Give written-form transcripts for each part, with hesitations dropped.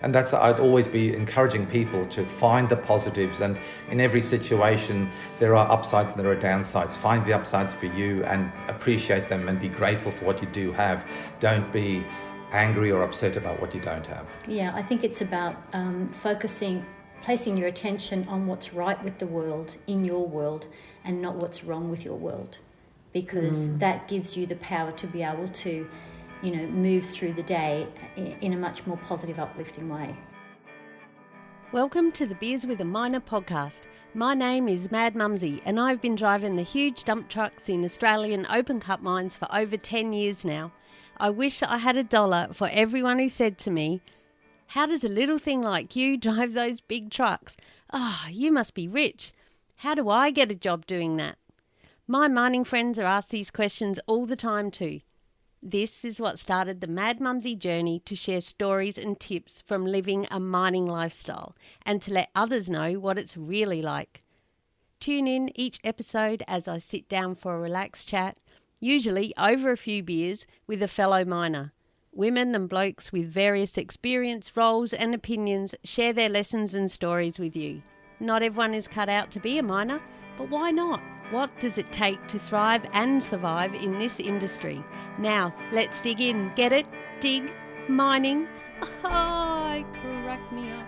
And I'd always be encouraging people to find the positives, and in every situation there are upsides and there are downsides. Find the upsides for you and appreciate them and be grateful for what you do have. Don't be angry or upset about what you don't have. Yeah, I think it's about placing your attention on what's right with the world, in your world, and not what's wrong with your world, because that gives you the power to be able to, move through the day in a much more positive, uplifting way. Welcome to the Beers with a Miner podcast. My name is Mad Mumzie, and I've been driving the huge dump trucks in Australian open cut mines for over 10 years now. I wish I had $1 for everyone who said to me, "How does a little thing like you drive those big trucks? Oh, you must be rich. How do I get a job doing that?" My mining friends are asked these questions all the time too. This is what started the Mad Mumzie journey to share stories and tips from living a mining lifestyle and to let others know what it's really like. Tune in each episode as I sit down for a relaxed chat, usually over a few beers, with a fellow miner. Women and blokes with various experience, roles and opinions share their lessons and stories with you. Not everyone is cut out to be a miner, but why not? What does it take to thrive and survive in this industry? Now, let's dig in. Get it? Dig? Mining? Oh, crack me up.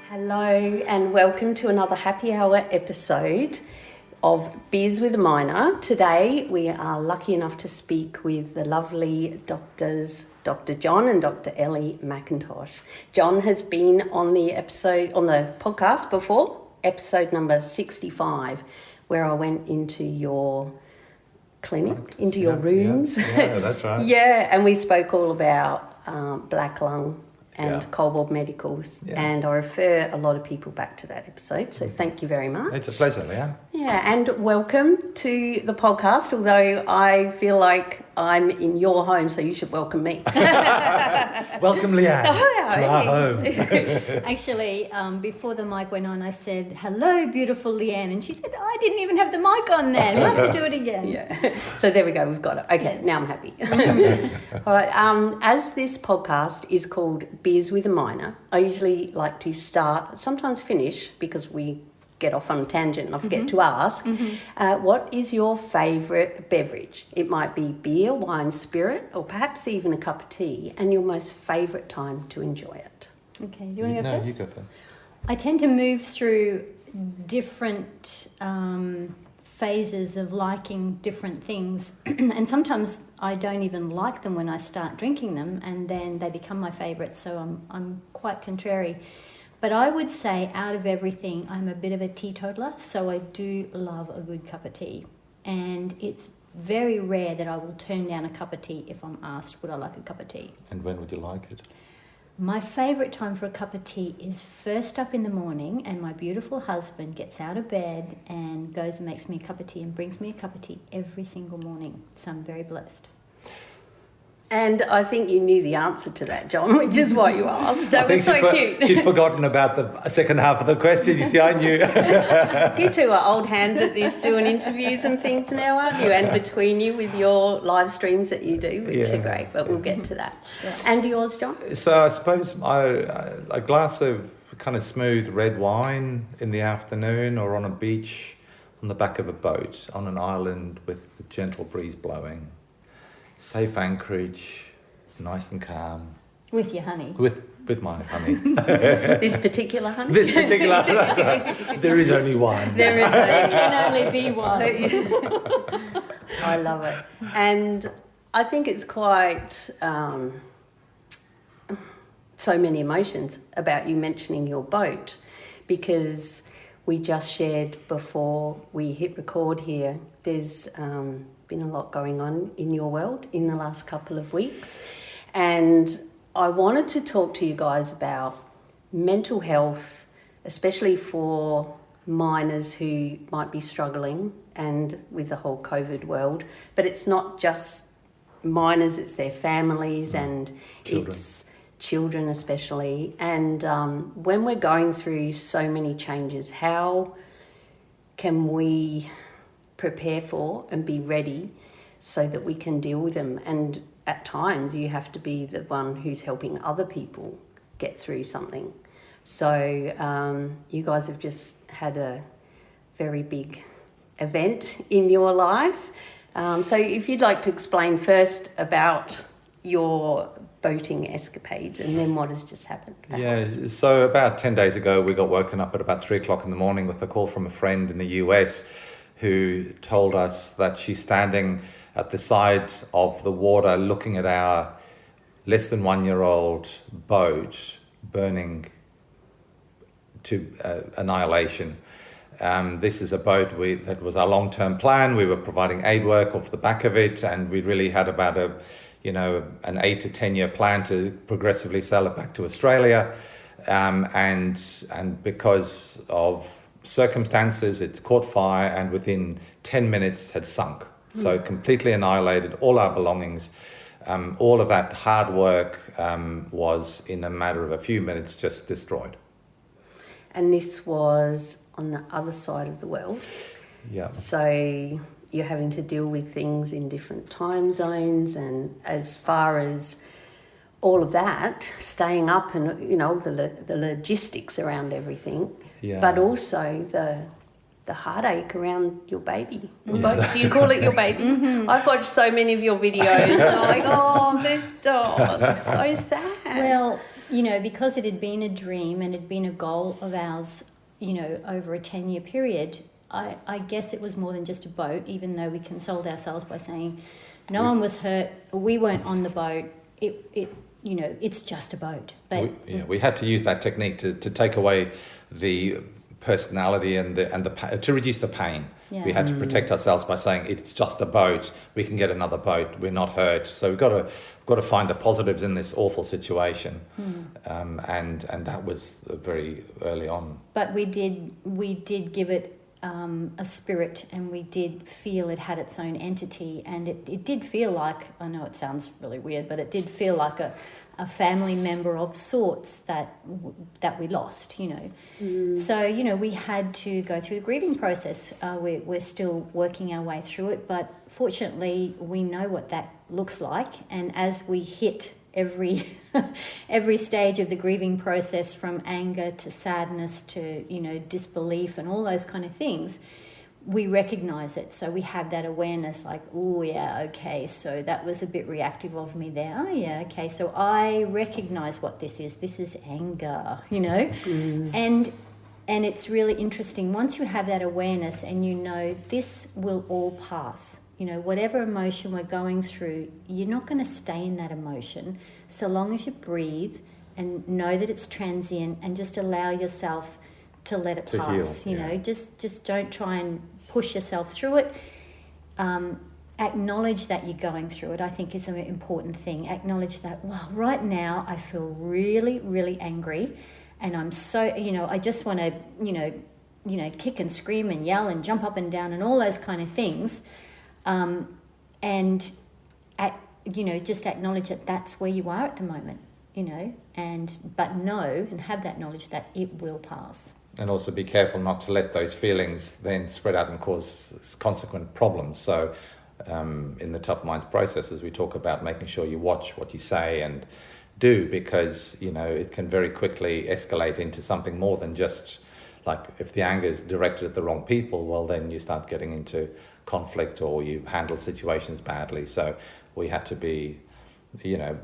Hello and welcome to another happy hour episode of Beers with a Miner. Today we are lucky enough to speak with the lovely doctors Dr. John and Dr. Ellie McIntosh. John has been on the podcast before, episode number 65, where I went into your clinic, into your rooms. Yeah, that's right. Yeah, and we spoke all about black lung and Cobalt Medicals, and I refer a lot of people back to that episode, so thank you very much. It's a pleasure, Leanne. Yeah, and welcome to the podcast, although I feel like I'm in your home, so you should welcome me. Welcome, Leanne, to our home. Actually, before the mic went on, I said, "Hello, beautiful Leanne," and she said, "I didn't even have the mic on then. We'll have to do it again." Yeah, so there we go, we've got it. Okay, yes. Now I'm happy. All right, as this podcast is called Beers with a Miner, I usually like to start, sometimes finish, because we get off on a tangent and I forget to ask, what is your favourite beverage? It might be beer, wine, spirit, or perhaps even a cup of tea, and your most favourite time to enjoy it. Okay, do you want to go first? No, you go first. I tend to move through different phases of liking different things, and sometimes I don't even like them when I start drinking them, and then they become my favourite, so I'm quite contrary. But I would say out of everything, I'm a bit of a teetotaler, so I do love a good cup of tea. And it's very rare that I will turn down a cup of tea if I'm asked, would I like a cup of tea? And when would you like it? My favourite time for a cup of tea is first up in the morning, and my beautiful husband gets out of bed and goes and makes me a cup of tea and brings me a cup of tea every single morning. So I'm very blessed. And I think you knew the answer to that, John, which is why you asked. That was so cute. She'd forgotten about the second half of the question. You see, I knew. You two are old hands at this, doing interviews and things now, aren't you? And between you with your live streams that you do, which are great, but we'll get to that. Sure. And yours, John? So I suppose a glass of kind of smooth red wine in the afternoon, or on a beach on the back of a boat on an island with the gentle breeze blowing. Safe anchorage, nice and calm. With your honey. With my honey. This particular honey? This particular, that's right. There is only one. There can only be one. I love it. And I think it's quite so many emotions about you mentioning your boat, because we just shared before we hit record here, there's been a lot going on in your world in the last couple of weeks, and I wanted to talk to you guys about mental health, especially for miners who might be struggling and with the whole COVID world. But it's not just miners, it's their families and it's children especially. And when we're going through so many changes, how can we prepare for and be ready so that we can deal with them? And at times you have to be the one who's helping other people get through something. So you guys have just had a very big event in your life. So if you'd like to explain first about your boating escapades and then what has just happened. Perhaps. Yeah, so about 10 days ago, we got woken up at about 3 o'clock in the morning with a call from a friend in the US who told us that she's standing at the side of the water looking at our less than 1 year old boat burning to annihilation. This is a boat that was our long-term plan. We were providing aid work off the back of it, and we really had about an 8 to 10 year plan to progressively sell it back to Australia. And because of circumstances, it's caught fire and within 10 minutes had sunk. So completely annihilated all our belongings. All of that hard work was in a matter of a few minutes just destroyed. And this was on the other side of the world. Yeah. So you're having to deal with things in different time zones, and as far as all of that, staying up and, the logistics around everything, but also the heartache around your baby. Do you call it your baby? I've watched so many of your videos and I'm like, oh, the dog, so sad. Well, because it had been a dream and had been a goal of ours, over a 10-year period, I guess it was more than just a boat, even though we consoled ourselves by saying no one was hurt, we weren't on the boat, it's just a boat. But we had to use that technique to take away the personality and to reduce the pain. Yeah. We had to protect ourselves by saying it's just a boat, we can get another boat, we're not hurt. So we've got to find the positives in this awful situation. And that was very early on. But we did give it a spirit, and we did feel it had its own entity, and it did feel like, I know it sounds really weird, but it did feel like a family member of sorts that we lost, So, we had to go through the grieving process. We're still working our way through it, but fortunately we know what that looks like, and as we hit every stage of the grieving process, from anger to sadness to disbelief and all those kind of things, we recognize it. So we have that awareness, like, oh yeah, okay, so that was a bit reactive of me there. Oh yeah, okay, so I recognize what this is anger, and it's really interesting once you have that awareness and this will all pass. Whatever emotion we're going through, you're not going to stay in that emotion so long as you breathe and know that it's transient, and just allow yourself to let it pass. Heal, just don't try and push yourself through it. Acknowledge that you're going through it, I think, is an important thing. Acknowledge that, well, right now I feel really, really angry, and I'm so, I just want to, kick and scream and yell and jump up and down and all those kind of things. Just acknowledge that that's where you are at the moment, but know and have that knowledge that it will pass. And also be careful not to let those feelings then spread out and cause consequent problems. So in the Tufminds processes, we talk about making sure you watch what you say and do, because, it can very quickly escalate into something more than just, like, if the anger is directed at the wrong people, well, then you start getting into conflict or you handle situations badly. So we had to be,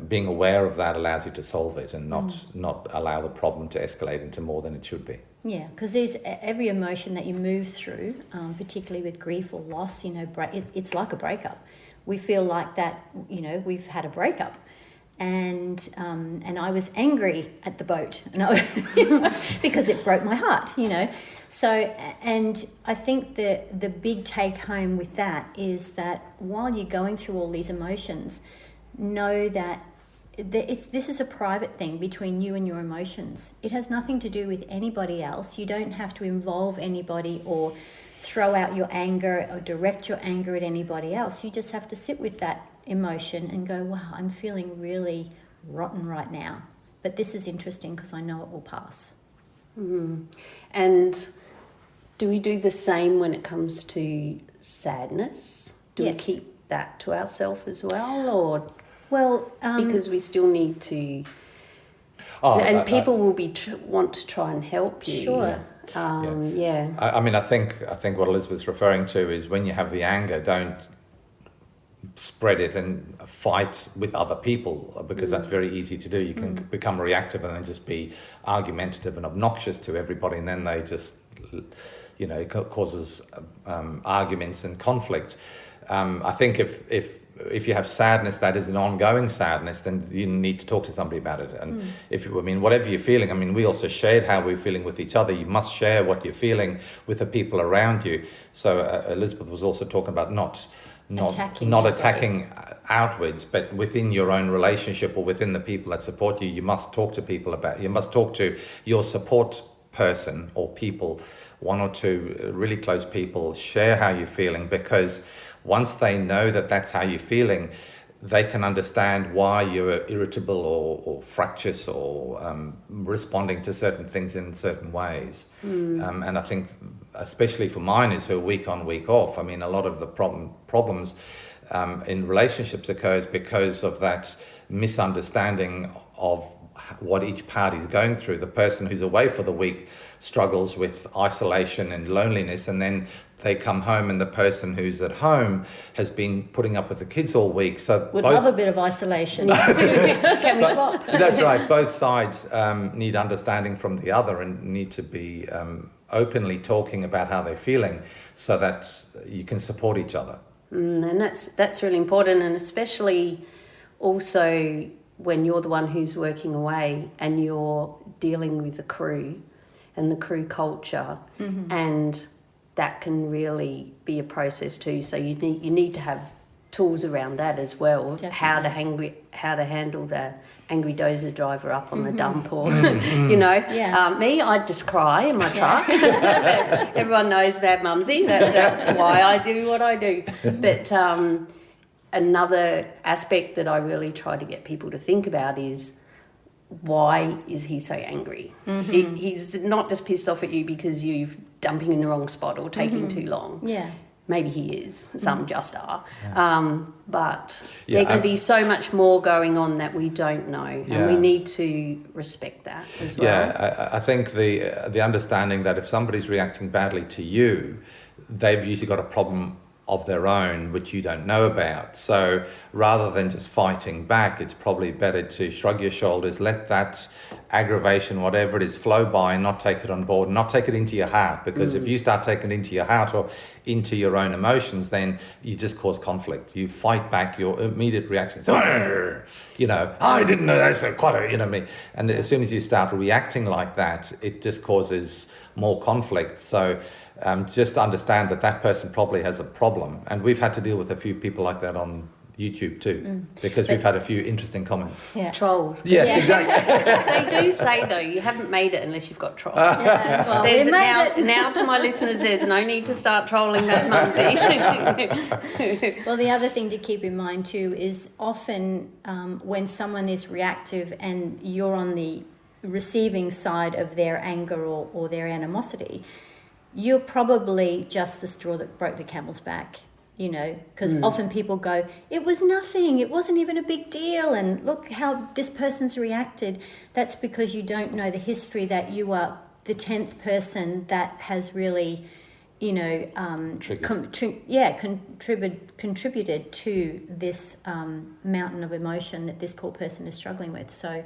being aware of that allows you to solve it and not allow the problem to escalate into more than it should be. Yeah, because there's every emotion that you move through, particularly with grief or loss, it's like a breakup. We feel like that, we've had a breakup. And I was angry at the boat, because it broke my heart, So, and I think the big take home with that is that while you're going through all these emotions, know that this is a private thing between you and your emotions. It has nothing to do with anybody else. You don't have to involve anybody or throw out your anger or direct your anger at anybody else. You just have to sit with that emotion and go, wow, I'm feeling really rotten right now. But this is interesting because I know it will pass. And do we do the same when it comes to sadness? Do we keep that to ourselves as well, or? Well, Because we still need to, people will be want to try and help you. Sure. Yeah. I mean, I think what Elizabeth's referring to is when you have the anger, don't spread it and fight with other people, because that's very easy to do. You can become reactive and then just be argumentative and obnoxious to everybody, and then they just, it causes arguments and conflict. I think if you have sadness that is an ongoing sadness, then you need to talk to somebody about it. And whatever you're feeling, we also shared how we're feeling with each other. You must share what you're feeling with the people around you. So Elizabeth was also talking about not attacking outwards, but within your own relationship or within the people that support you, you must talk to people you must talk to your support person or people, one or two really close people, share how you're feeling, because once they know that that's how you're feeling, they can understand why you're irritable or fractious or responding to certain things in certain ways. And I think, especially for miners who are week on, week off, a lot of the problems in relationships occurs because of that misunderstanding of what each party is going through. The person who's away for the week struggles with isolation and loneliness, and then they come home and the person who's at home has been putting up with the kids all week. So would love a bit of isolation. Can we swap? That's right. Both sides need understanding from the other and need to be openly talking about how they're feeling so that you can support each other. And that's really important, and especially also when you're the one who's working away and you're dealing with the crew and the crew culture, and that can really be a process too. So you need to have tools around that as well. Definitely. How to handle the angry dozer driver up on the dump, or me, I'd just cry in my truck. Everyone knows Mad Mumzie. That's why I do what I do. But another aspect that I really try to get people to think about is, why is he so angry? He's not just pissed off at you because you're dumping in the wrong spot or taking too long. Yeah. Maybe he is. Some just are. But there can be so much more going on that we don't know, and we need to respect that as well. Yeah, I think the understanding that if somebody's reacting badly to you, they've usually got a problem of their own which you don't know about. So rather than just fighting back, it's probably better to shrug your shoulders, let that aggravation, whatever it is, flow by, and not take it on board, not take it into your heart, because if you start taking it into your heart or into your own emotions, then you just cause conflict. You fight back, your immediate reaction is, I didn't know that's quite me. And as soon as you start reacting like that, it just causes more conflict. So just understand that person probably has a problem, and we've had to deal with a few people like that on YouTube too, because we've had a few interesting comments. Yeah. Trolls. Yeah, exactly. They do say though, you haven't made it unless you've got trolls. Well, now to my listeners, there's no need to start trolling that Mumzie. Well, the other thing to keep in mind too is often when someone is reactive and you're on the receiving side of their anger or their animosity, you're probably just the straw that broke the camel's back, because often people go, it was nothing, it wasn't even a big deal, and look how this person's reacted. That's because you don't know the history, that you are the 10th person that has really, contributed to this mountain of emotion that this poor person is struggling with. So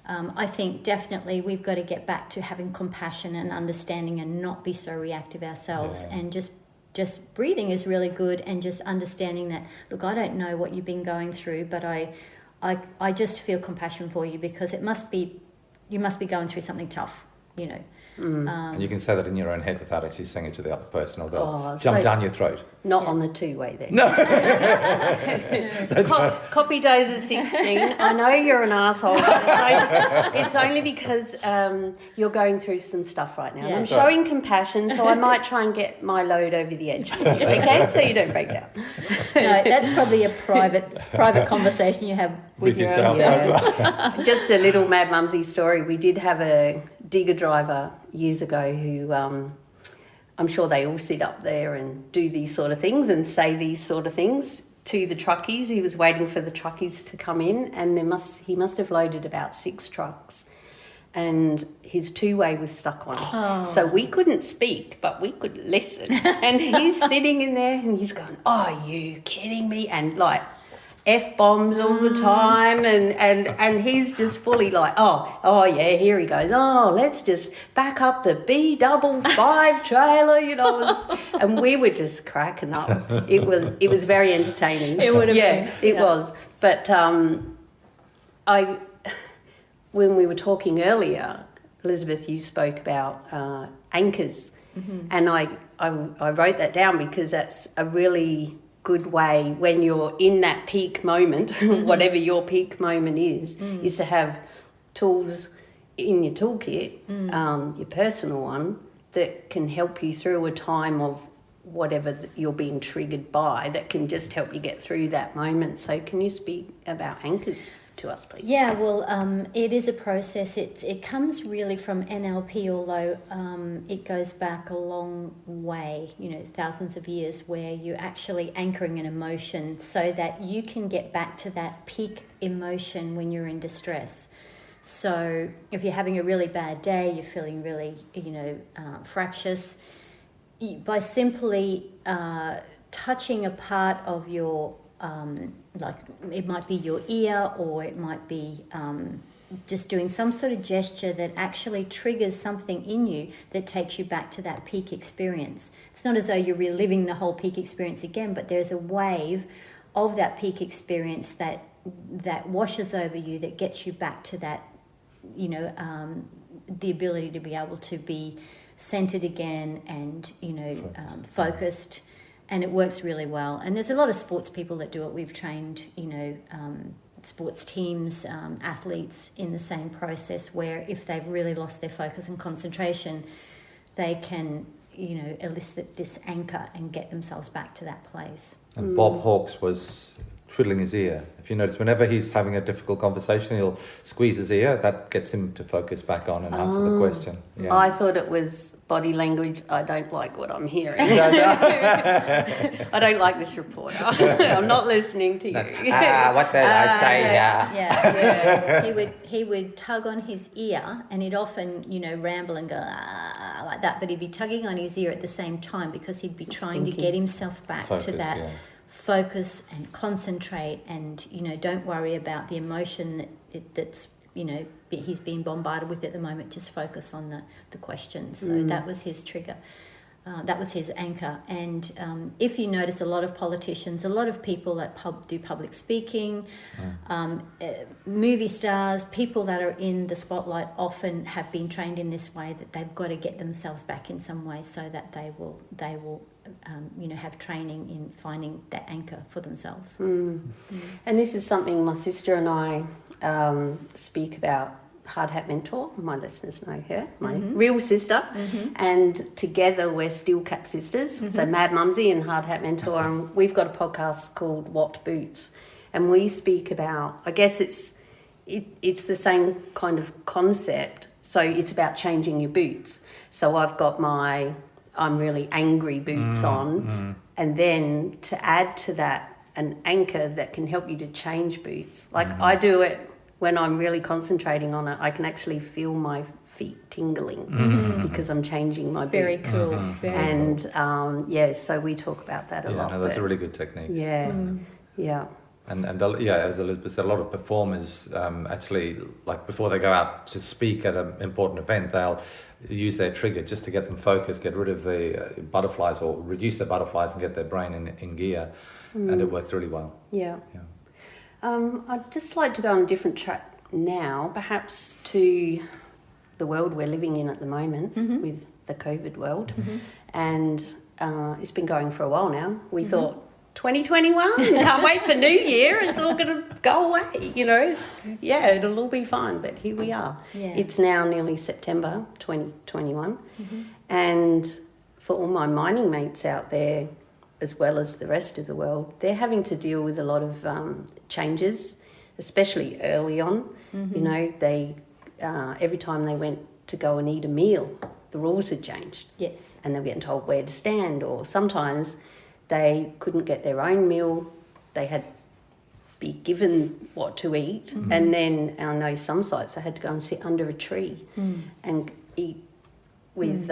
I think definitely we've got to get back to having compassion and understanding and not be so reactive ourselves, and just breathing is really good, and just understanding that, look, I don't know what you've been going through, but I just feel compassion for you, because you must be going through something tough, And you can say that in your own head without actually saying it to the other person, or they'll jump down your throat. Not on the two-way there. No. Copy dozer 16. I know you're an asshole, but it's only because you're going through some stuff right now. Yeah. I'm showing compassion, so I might try and get my load over the edge for you, okay? So you don't break down. No, that's probably a private conversation you have with your own self. Just a little Mad Mumzie story. We did have a digger driver years ago who I'm sure they all sit up there and do these sort of things and say these sort of things. to the truckies. He was waiting for the truckies to come in, and he must have loaded about 6 trucks, and his two-way was stuck on. Oh. So we couldn't speak, but we could listen. And he's sitting in there and he's going, "Are you kidding me?" And like F-bombs all the time, and he's just fully like, oh yeah, here he goes. Oh, let's just back up the B55 trailer, you know. And we were just cracking up. It was very entertaining. It would have been. It was. But when we were talking earlier, Elizabeth, you spoke about anchors, and I wrote that down because that's a really good way when you're in that peak moment, whatever your peak moment is to have tools in your toolkit, your personal one, that can help you through a time of whatever you're being triggered by, that can just help you get through that moment. So can you speak about anchors to us, please? Yeah, well, it is a process. It comes really from NLP, although it goes back a long way, thousands of years, where you're actually anchoring an emotion so that you can get back to that peak emotion when you're in distress. So if you're having a really bad day, you're feeling really, fractious, by simply touching a part of your like it might be your ear, or it might be just doing some sort of gesture that actually triggers something in you that takes you back to that peak experience. It's not as though you're reliving the whole peak experience again, but there's a wave of that peak experience that washes over you, that gets you back to that, the ability to be able to be centered again and, focused. And it works really well. And there's a lot of sports people that do it. We've trained, sports teams, athletes in the same process, where if they've really lost their focus and concentration, they can, elicit this anchor and get themselves back to that place. And Bob Hawkes was twiddling his ear. If you notice, whenever he's having a difficult conversation, he'll squeeze his ear. That gets him to focus back on and answer the question. Yeah. I thought it was body language. I don't like what I'm hearing. I don't like this reporter. I'm not listening to you. What did I say? Yeah. He would tug on his ear, and he'd often, ramble and go like that. But he'd be tugging on his ear at the same time, because he'd be trying to get himself back to that. Yeah. Focus and concentrate, and don't worry about the emotion that's he's being bombarded with at the moment. Just focus on the questions. So that was his trigger. That was his anchor. And if you notice, a lot of politicians, a lot of people that do public speaking, movie stars, people that are in the spotlight, often have been trained in this way, that they've got to get themselves back in some way, so that they will have training in finding that anchor for themselves. And this is something my sister and I speak about. Hard Hat Mentor, my listeners know her, my real sister, and together we're Steel Cap Sisters, so Mad Mumzie and Hard Hat Mentor, and we've got a podcast called What Boots, and we speak about, I guess it's the same kind of concept, so it's about changing your boots. So I've got I'm really angry boots on, and then to add to that an anchor that can help you to change boots. Like I do it when I'm really concentrating on it. I can actually feel my feet tingling because I'm changing my boots. Very cool. Very cool. So we talk about that a lot. Yeah, that's a really good technique. Yeah, yeah. And as Elizabeth said, a lot of performers actually, like before they go out to speak at an important event, they'll use their trigger just to get them focused, get rid of the butterflies, or reduce the butterflies and get their brain in gear. And it works really well. Yeah. I'd just like to go on a different track now, perhaps to the world we're living in at the moment with the COVID world. And it's been going for a while now. We thought 2021, can't wait for New Year, it's all going to go away, it'll all be fine, but here we are. Yeah. It's now nearly September 2021, and for all my mining mates out there, as well as the rest of the world, they're having to deal with a lot of changes, especially early on. They every time they went to go and eat a meal, the rules had changed. Yes. And they were getting told where to stand, or sometimes they couldn't get their own meal they had be given what to eat, and then I know some sites they had to go and sit under a tree and eat with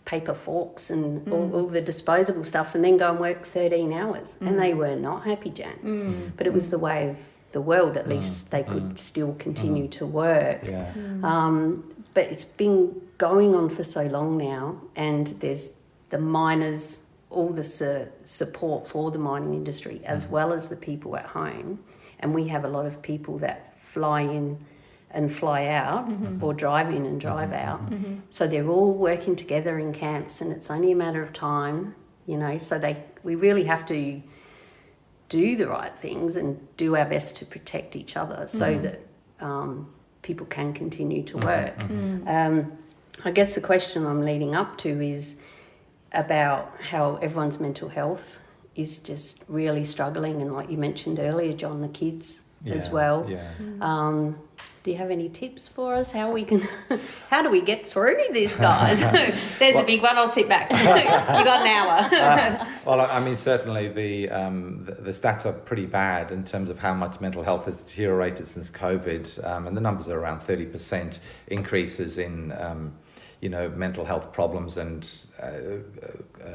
paper forks and all the disposable stuff, and then go and work 13 hours, and they were not happy, Jan. But it was the way of the world. At least they could still continue to work. But it's been going on for so long now, and there's the miners, all the support for the mining industry, as well as the people at home. And we have a lot of people that fly in and fly out, or drive in and drive out. So they're all working together in camps, and it's only a matter of time, you know. So we really have to do the right things and do our best to protect each other, so that people can continue to work. I guess the question I'm leading up to is about how everyone's mental health is just really struggling, and like you mentioned earlier, John, the kids as well. Do you have any tips for us how we can how do we get through this, guys? There's a big one. I'll sit back. You got an hour. Well, I mean, certainly the stats are pretty bad in terms of how much mental health has deteriorated since COVID, and the numbers are around 30% increases in mental health problems and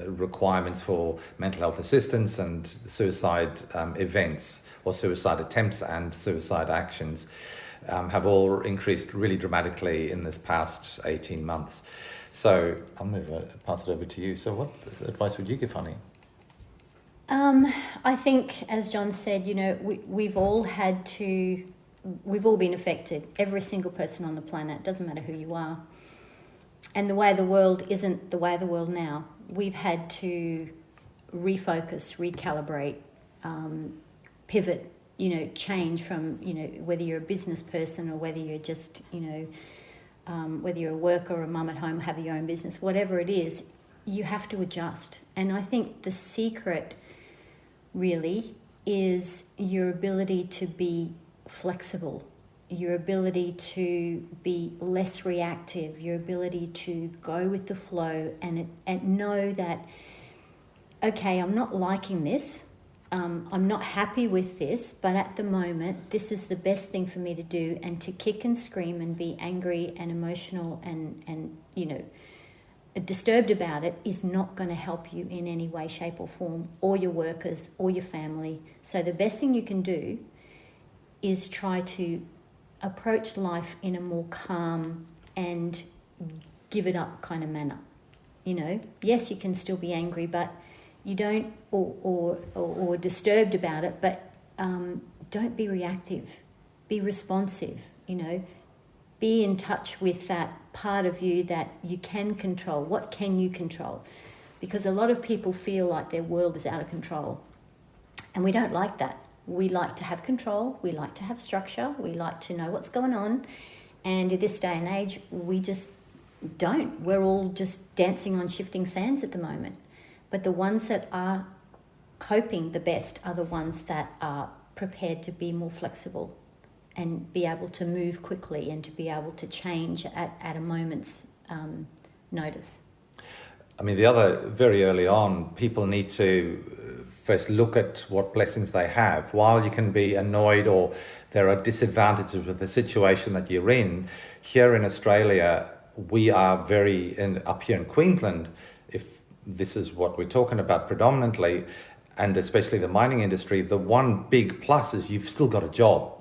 requirements for mental health assistance and suicide events, or suicide attempts and suicide actions, have all increased really dramatically in this past 18 months. So I'm going to pass it over to you. So what advice would you give, Honey? I think, as John said, we've all been affected. Every single person on the planet, doesn't matter who you are. And the way of the world isn't the way of the world now. We've had to refocus, recalibrate, pivot, change from, whether you're a business person or whether you're just, whether you're a worker or a mum at home, have your own business, whatever it is, you have to adjust. And I think the secret really is your ability to be flexible, your ability to be less reactive, your ability to go with the flow and know that, okay, I'm not liking this, I'm not happy with this, but at the moment, this is the best thing for me to do. And to kick and scream and be angry and emotional and disturbed about it is not going to help you in any way, shape or form, or your workers or your family. So the best thing you can do is try to approach life in a more calm and give it up kind of manner. Yes, you can still be angry, but you don't, or disturbed about it, but don't be reactive. Be responsive, Be in touch with that part of you that you can control. What can you control? Because a lot of people feel like their world is out of control. And we don't like that. We like to have control. We like to have structure. We like to know what's going on. And in this day and age, we just don't. We're all just dancing on shifting sands at the moment. But the ones that are coping the best are the ones that are prepared to be more flexible and be able to move quickly and to be able to change at a moment's notice. I mean, the other, very early on, people need to first look at what blessings they have. While you can be annoyed or there are disadvantages with the situation that you're in, here in Australia, we are up here in Queensland, if this is what we're talking about predominantly, and especially the mining industry, the one big plus is you've still got a job,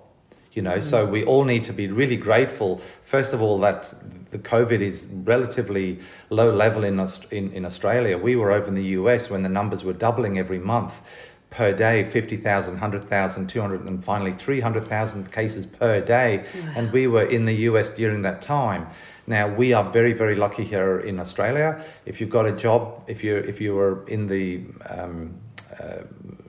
So we all need to be really grateful, first of all, that the COVID is relatively low level in Australia. We were over in the US when the numbers were doubling every month per day, 50,000, 100,000, 200, and finally 300,000 cases per day. Wow. And we were in the US during that time. Now, we are very, very lucky here in Australia. If you've got a job, if you were in the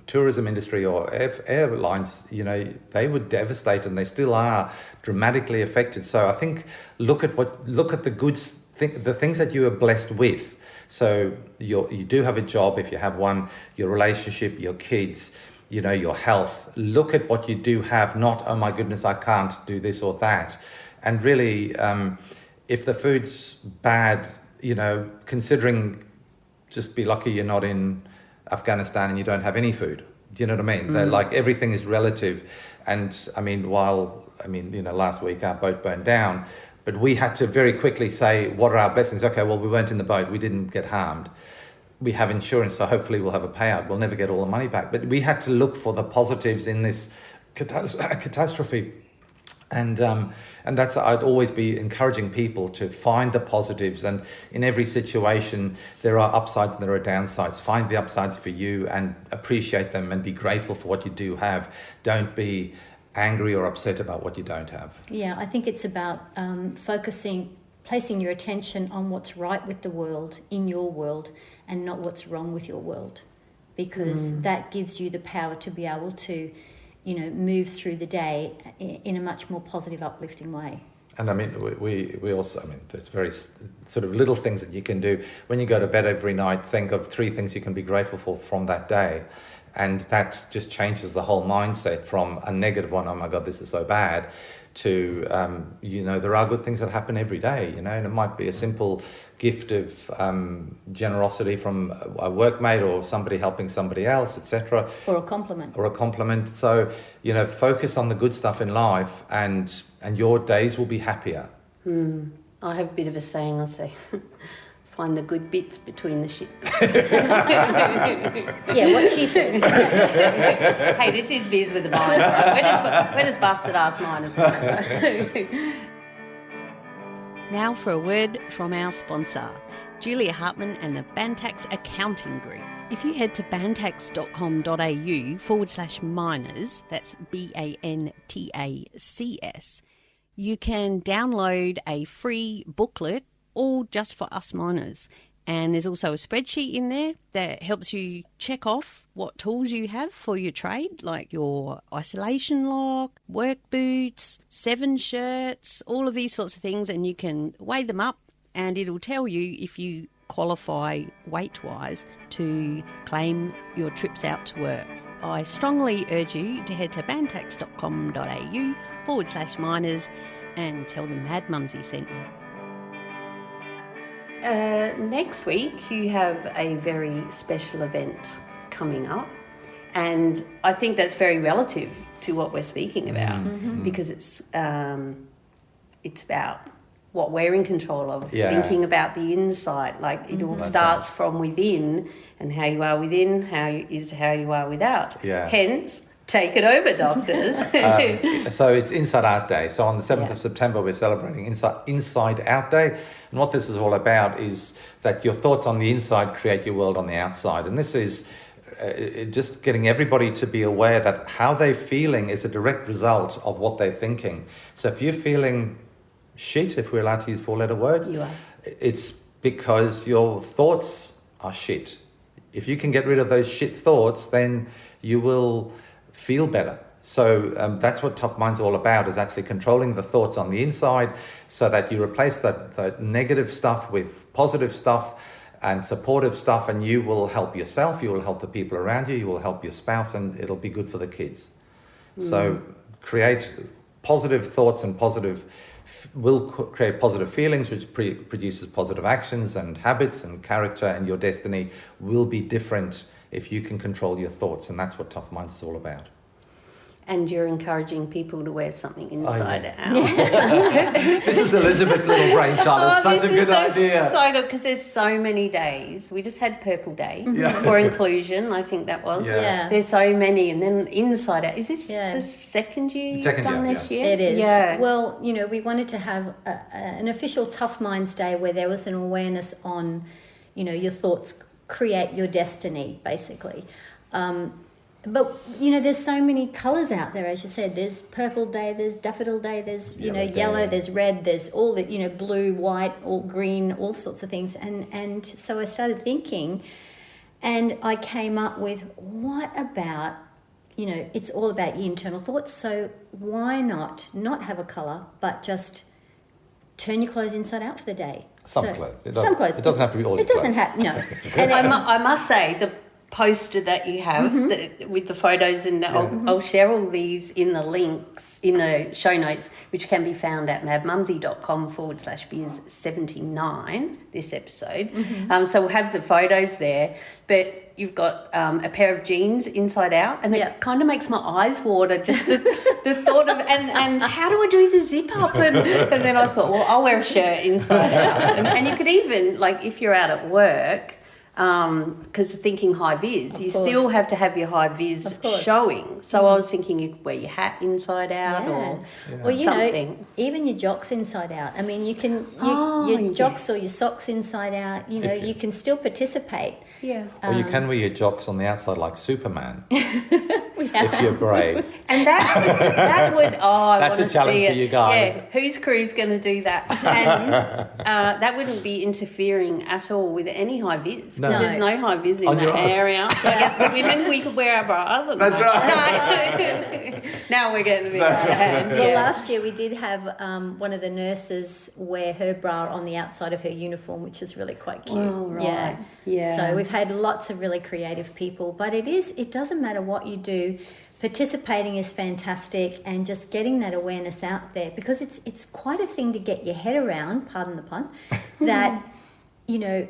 tourism industry or airlines, they were devastated, and they still are dramatically affected. So I think look at the things that you are blessed with. So you do have a job, if you have one, your relationship, your kids, your health. Look at what you do have, not, oh my goodness, I can't do this or that. And really, if the food's bad, considering, just be lucky you're not in Afghanistan and you don't have any food. Do you know what I mean? They're like, everything is relative. And I mean, last week our boat burned down, but we had to very quickly say, what are our blessings? Okay, well, we weren't in the boat. We didn't get harmed. We have insurance, so hopefully we'll have a payout. We'll never get all the money back. But we had to look for the positives in this catastrophe. And that's, I'd always be encouraging people to find the positives. And in every situation, there are upsides and there are downsides. Find the upsides for you and appreciate them and be grateful for what you do have. Don't be angry or upset about what you don't have. Yeah, I think it's about placing your attention on what's right with the world, in your world, and not what's wrong with your world, because that gives you the power to be able to, move through the day in a much more positive, uplifting way. And I mean, we also, there's very sort of little things that you can do. When you go to bed every night, think of 3 things you can be grateful for from that day. And that just changes the whole mindset from a negative one, oh my God, this is so bad, to, there are good things that happen every day, and it might be a simple gift of generosity from a workmate or somebody helping somebody else, etc. Or a compliment. So, focus on the good stuff in life and your days will be happier. I have a bit of a saying, I say, find the good bits between the shit bits. Yeah, what she says. Hey, this is Beers with the Mind. We're just busted ass miners. Now for a word from our sponsor, Julia Hartman and the Bantax Accounting Group. If you head to bantax.com.au/miners, that's BANTACS, you can download a free booklet all just for us miners. And there's also a spreadsheet in there that helps you check off what tools you have for your trade, like your isolation lock, work boots, 7 shirts, all of these sorts of things. And you can weigh them up and it'll tell you if you qualify weight-wise to claim your trips out to work. I strongly urge you to head to bantax.com.au/miners and tell them Mad Mumzie sent you. Next week you have a very special event coming up, and I think that's very relative to what we're speaking about, because it's about what we're in control of, thinking about the insight, like it all starts from within, and how you are within, how you are without. Hence, take it over, doctors. So it's Inside Out Day. So on the 7th of September, we're celebrating Inside Out Day. And what this is all about is that your thoughts on the inside create your world on the outside. And this is just getting everybody to be aware that how they're feeling is a direct result of what they're thinking. So if you're feeling shit, if we're allowed to use 4-letter words, you are. It's because your thoughts are shit. If you can get rid of those shit thoughts, then you will feel better. So that's what Tufminds is all about, is actually controlling the thoughts on the inside so that you replace that negative stuff with positive stuff and supportive stuff, and you will help yourself, you will help the people around you, you will help your spouse, and it'll be good for the kids. So create positive thoughts and will create positive feelings, which produces positive actions and habits, and character, and your destiny will be different if you can control your thoughts. And that's what Tufminds is all about. And you're encouraging people to wear something inside out. This is Elizabeth's little brainchild. It's such a good idea. So good, because there's so many days. We just had Purple Day for inclusion, I think that was. Yeah. There's so many. And then inside out. Is this the second year you've done this year? It is. Yeah. Well, we wanted to have an official Tufminds Day where there was an awareness on, your thoughts create your destiny, basically. But, there's so many colours out there, as you said. There's Purple Day, there's Daffodil Day, there's, yellow, there's red, there's all the, blue, white, all green, all sorts of things. And so I started thinking, and I came up with, what about, it's all about your internal thoughts. So why not have a colour, but just turn your clothes inside out for the day? Some clothes. Some clothes. It doesn't have to be all your clothes. It doesn't have, no. And I must say, the poster that you have with the photos, and I'll share all these in the links in the show notes, which can be found at madmumzie.com/beers79, this episode. So we'll have the photos there, but you've got a pair of jeans inside out, and it kind of makes my eyes water, just the thought of, and how do I do the zip up? And then I thought, well, I'll wear a shirt inside out. And you could even, like, if you're out at work, because thinking high vis, you still have to have your high vis showing. So I was thinking you could wear your hat inside out or well, you something. know, even your jocks inside out. I mean, you can your jocks or your socks inside out. You know, you can still participate. Yeah. Or you can wear your jocks on the outside like Superman. If you're brave. And that would that's a challenge for you guys. Yeah, whose crew's going to do that? And that wouldn't be interfering at all with any high vis, because there's no high vis in that area. So I guess the women, we could wear our bras. That's right. No. Now we're getting a bit out of hand. Well, last year we did have one of the nurses wear her bra on the outside of her uniform, which is really quite cute. Oh, right. Yeah. So we've had lots of really creative people, but it doesn't matter what you do. Participating is fantastic, and just getting that awareness out there, because it's quite a thing to get your head around, pardon the pun, that, you know,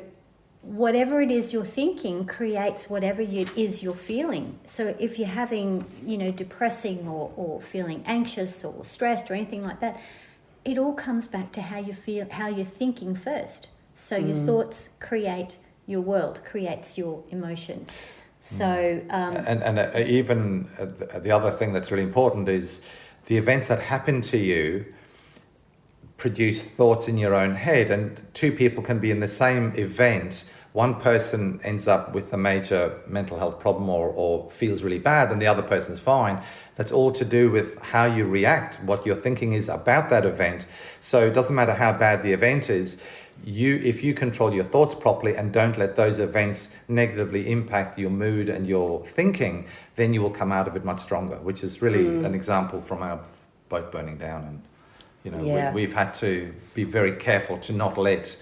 whatever it is you're thinking creates whatever it is you're feeling. So if you're having, you know, depressing or feeling anxious or stressed or anything like that, it all comes back to how you feel, how you're thinking first. So your thoughts create your world, creates your emotion. So even the other thing that's really important is the events that happen to you produce thoughts in your own head, and two people can be in the same event. One person ends up with a major mental health problem or feels really bad, and the other person's fine. That's all to do with how you react, what your thinking is about that event. So it doesn't matter how bad the event is. If you control your thoughts properly and don't let those events negatively impact your mood and your thinking, then you will come out of it much stronger, which is really an example from our boat burning down. And, you know, we've had to be very careful to not let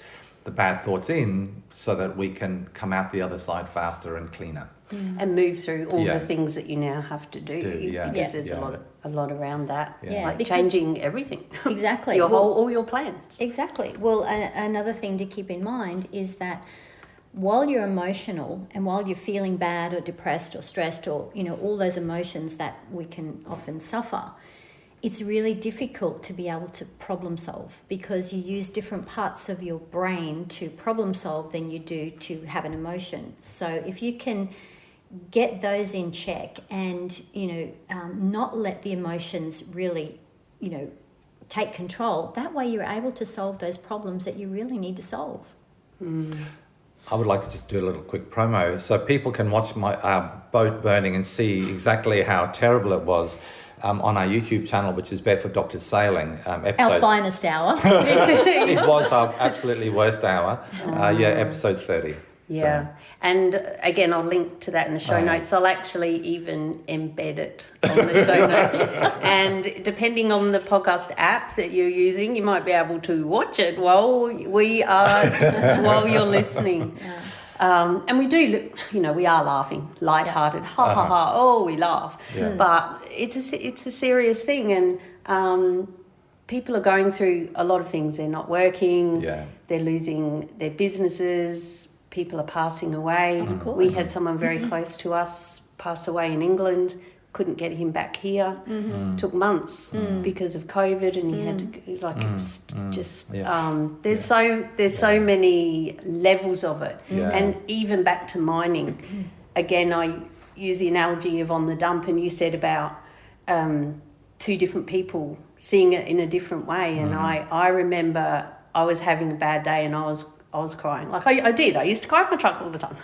the bad thoughts in, so that we can come out the other side faster and cleaner. And move through all the things that you now have to do. Because there's a lot around that. Like changing everything. Exactly. All your plans. Exactly. Well, another thing to keep in mind is that while you're emotional and while you're feeling bad or depressed or stressed, or, you know, all those emotions that we can often suffer, it's really difficult to be able to problem solve, because you use different parts of your brain to problem solve than you do to have an emotion. So if you can get those in check and, you know, not let the emotions really, you know, take control, that way you're able to solve those problems that you really need to solve. I would like to just do a little quick promo so people can watch my boat burning and see exactly how terrible it was. On our YouTube channel, which is Barefoot Doctors Sailing, episode. Our finest hour. It was our absolutely worst hour. Episode 30. Yeah. So. And again, I'll link to that in the show notes. I'll actually even embed it on the show notes. And depending on the podcast app that you're using, you might be able to watch it while while you're listening. Yeah. And we do, you know, we are laughing, lighthearted, ha ha ha. Oh, we laugh, but it's a serious thing, and people are going through a lot of things. They're not working. They're losing their businesses. People are passing away. Of course. We had someone very close to us pass away in England. Couldn't get him back here. Took months because of COVID, and he had to there's so many levels of it. And even back to mining, again, I use the analogy of on the dump, and you said about two different people seeing it in a different way. And I remember I was having a bad day, and I was crying. Like I did. I used to cry in my truck all the time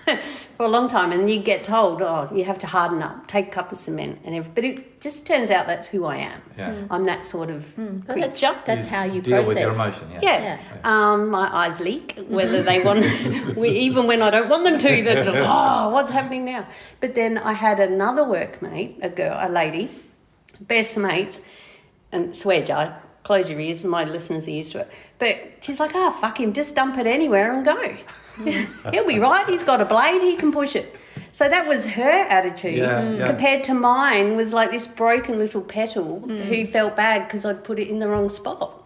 for a long time. And you get told, oh, you have to harden up, take a cup of cement and everything. But it just turns out that's who I am. I'm that sort of creature. That's how you deal process. with your emotion. My eyes leak, whether they want, even when I don't want them to. That what's happening now? But then I had another workmate, a lady, best mates, and swear jar. Close your ears, my listeners are used to it. But she's like, fuck him, just dump it anywhere and go. He'll be right, he's got a blade, he can push it. So that was her attitude. Compared to mine was like this broken little petal who felt bad because I'd put it in the wrong spot.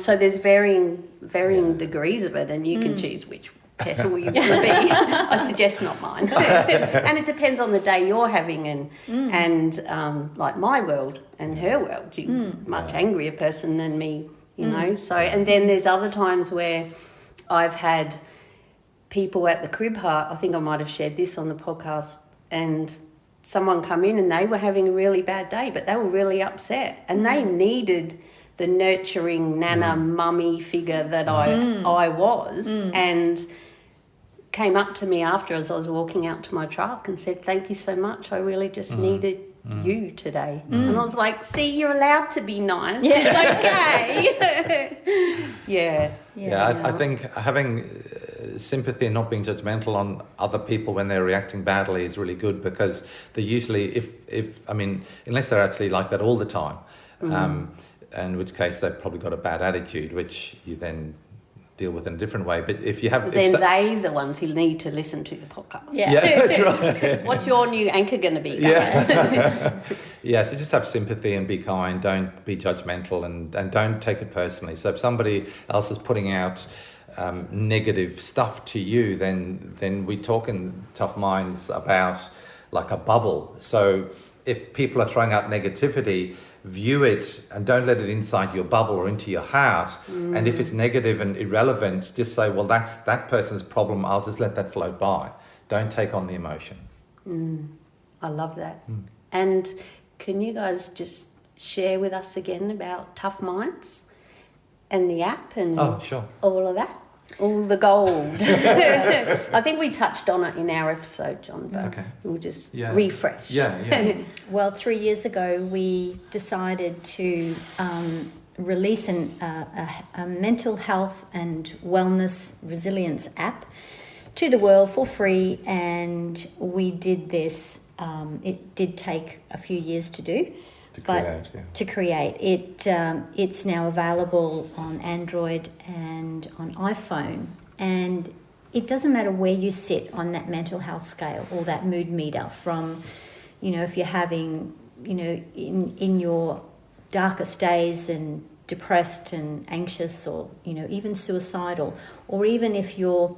So there's varying degrees of it, and you can choose which petal you want to be. I suggest not mine. And it depends on the day you're having, and like my world and her world. You're much angrier person than me, you know. So, and then there's other times where I've had people at the crib hut, I think I might have shared this on the podcast, and someone come in and they were having a really bad day, but they were really upset, and they needed the nurturing nana mummy figure that I was, and came up to me after as I was walking out to my truck and said, "Thank you so much, I really just needed you today." And I was like, see, you're allowed to be nice. It's okay. I think having sympathy and not being judgmental on other people when they're reacting badly is really good, because they usually, if I mean, unless they're actually like that all the time, in which case they've probably got a bad attitude, which you then deal with in a different way. But if you have... Then they're the ones who need to listen to the podcast. Yeah, that's right. What's your new anchor going to be, guys? So just have sympathy and be kind. Don't be judgmental, and don't take it personally. So if somebody else is putting out negative stuff to you, then we talk in Tufminds about like a bubble. So if people are throwing out negativity, view it and don't let it inside your bubble or into your heart. And if it's negative and irrelevant, just say, well, that's that person's problem. I'll just let that float by. Don't take on the emotion. I love that. And can you guys just share with us again about Tufminds and the app and all of that? All the gold. I think we touched on it in our episode, John, but we'll just refresh. Well, 3 years ago, we decided to release a mental health and wellness resilience app to the world for free, and we did this. It did take a few years to do. To create it, it's now available on Android and on iPhone, and it doesn't matter where you sit on that mental health scale or that mood meter. From, if you're having, in your darkest days and depressed and anxious, or even suicidal, or even if you're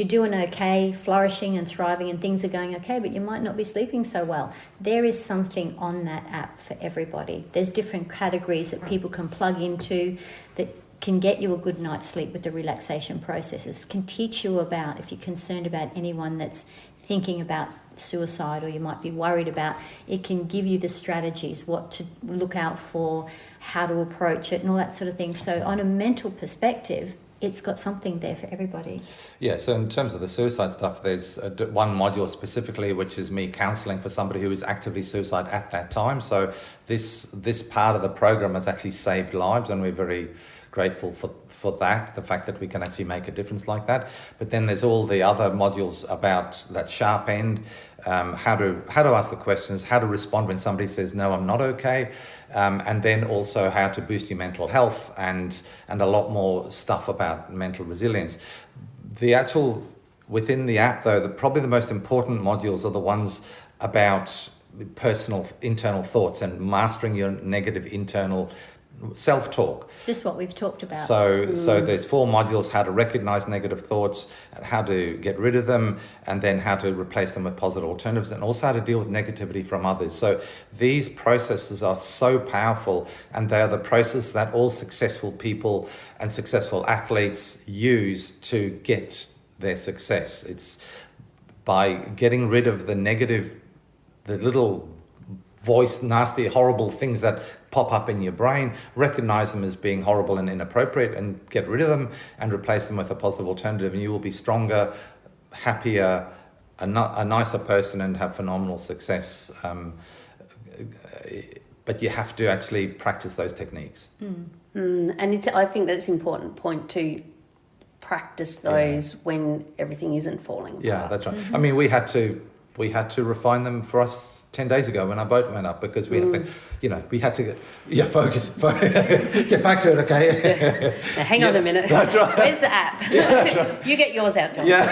doing okay, flourishing and thriving and things are going okay, but you might not be sleeping so well. There is something on that app for everybody. There's different categories that people can plug into that can get you a good night's sleep with the relaxation processes, can teach you about, if you're concerned about anyone that's thinking about suicide or you might be worried about, it can give you the strategies, what to look out for, how to approach it and all that sort of thing. So on a mental perspective, it's got something there for everybody. Yeah, so in terms of the suicide stuff, there's one module specifically, which is me counselling for somebody who is actively suicide at that time. So this part of the program has actually saved lives, and we're very grateful for that, the fact that we can actually make a difference like that. But then there's all the other modules about that sharp end, how to ask the questions, how to respond when somebody says, no, I'm not okay. And then also how to boost your mental health and a lot more stuff about mental resilience. Within the app though, probably the most important modules are the ones about personal internal thoughts and mastering your negative internal self-talk. Just what we've talked about. So there's 4 modules: how to recognize negative thoughts, how to get rid of them, and then how to replace them with positive alternatives, and also how to deal with negativity from others. So these processes are so powerful, and they are the process that all successful people and successful athletes use to get their success. It's by getting rid of the negative, the little voice, nasty, horrible things that pop up in your brain, recognize them as being horrible and inappropriate, and get rid of them and replace them with a positive alternative, and you will be stronger, happier, a nicer person, and have phenomenal success. But you have to actually practice those techniques. And I think that's an important point to practice those when everything isn't falling apart. Yeah, that's right. I mean, we had to refine them for us 10 days ago when our boat went up, because we had to, we had to focus, get back to it, okay? Now, hang on a minute. That's right. Where's the app? That's right. You get yours out, John. Yeah.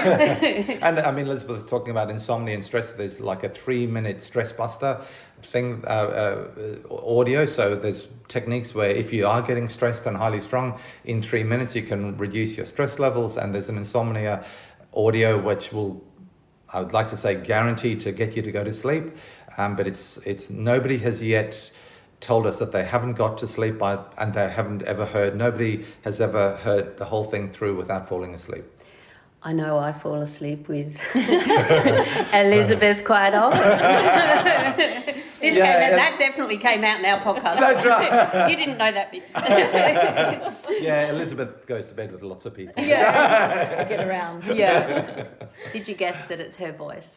And I mean, Elizabeth was talking about insomnia and stress. There's like a 3-minute stress buster thing, audio. So there's techniques where if you are getting stressed and highly strung, in 3 minutes you can reduce your stress levels. And there's an insomnia audio which will, I would like to say, guarantee to get you to go to sleep. But it's nobody has yet told us that they haven't got to sleep and they haven't ever heard. Nobody has ever heard the whole thing through without falling asleep. I know I fall asleep with Elizabeth quite often. That definitely came out in our podcast. That's right. You didn't know that bit. Yeah, Elizabeth goes to bed with lots of people. Yeah, I get around. Yeah. Did you guess that it's her voice?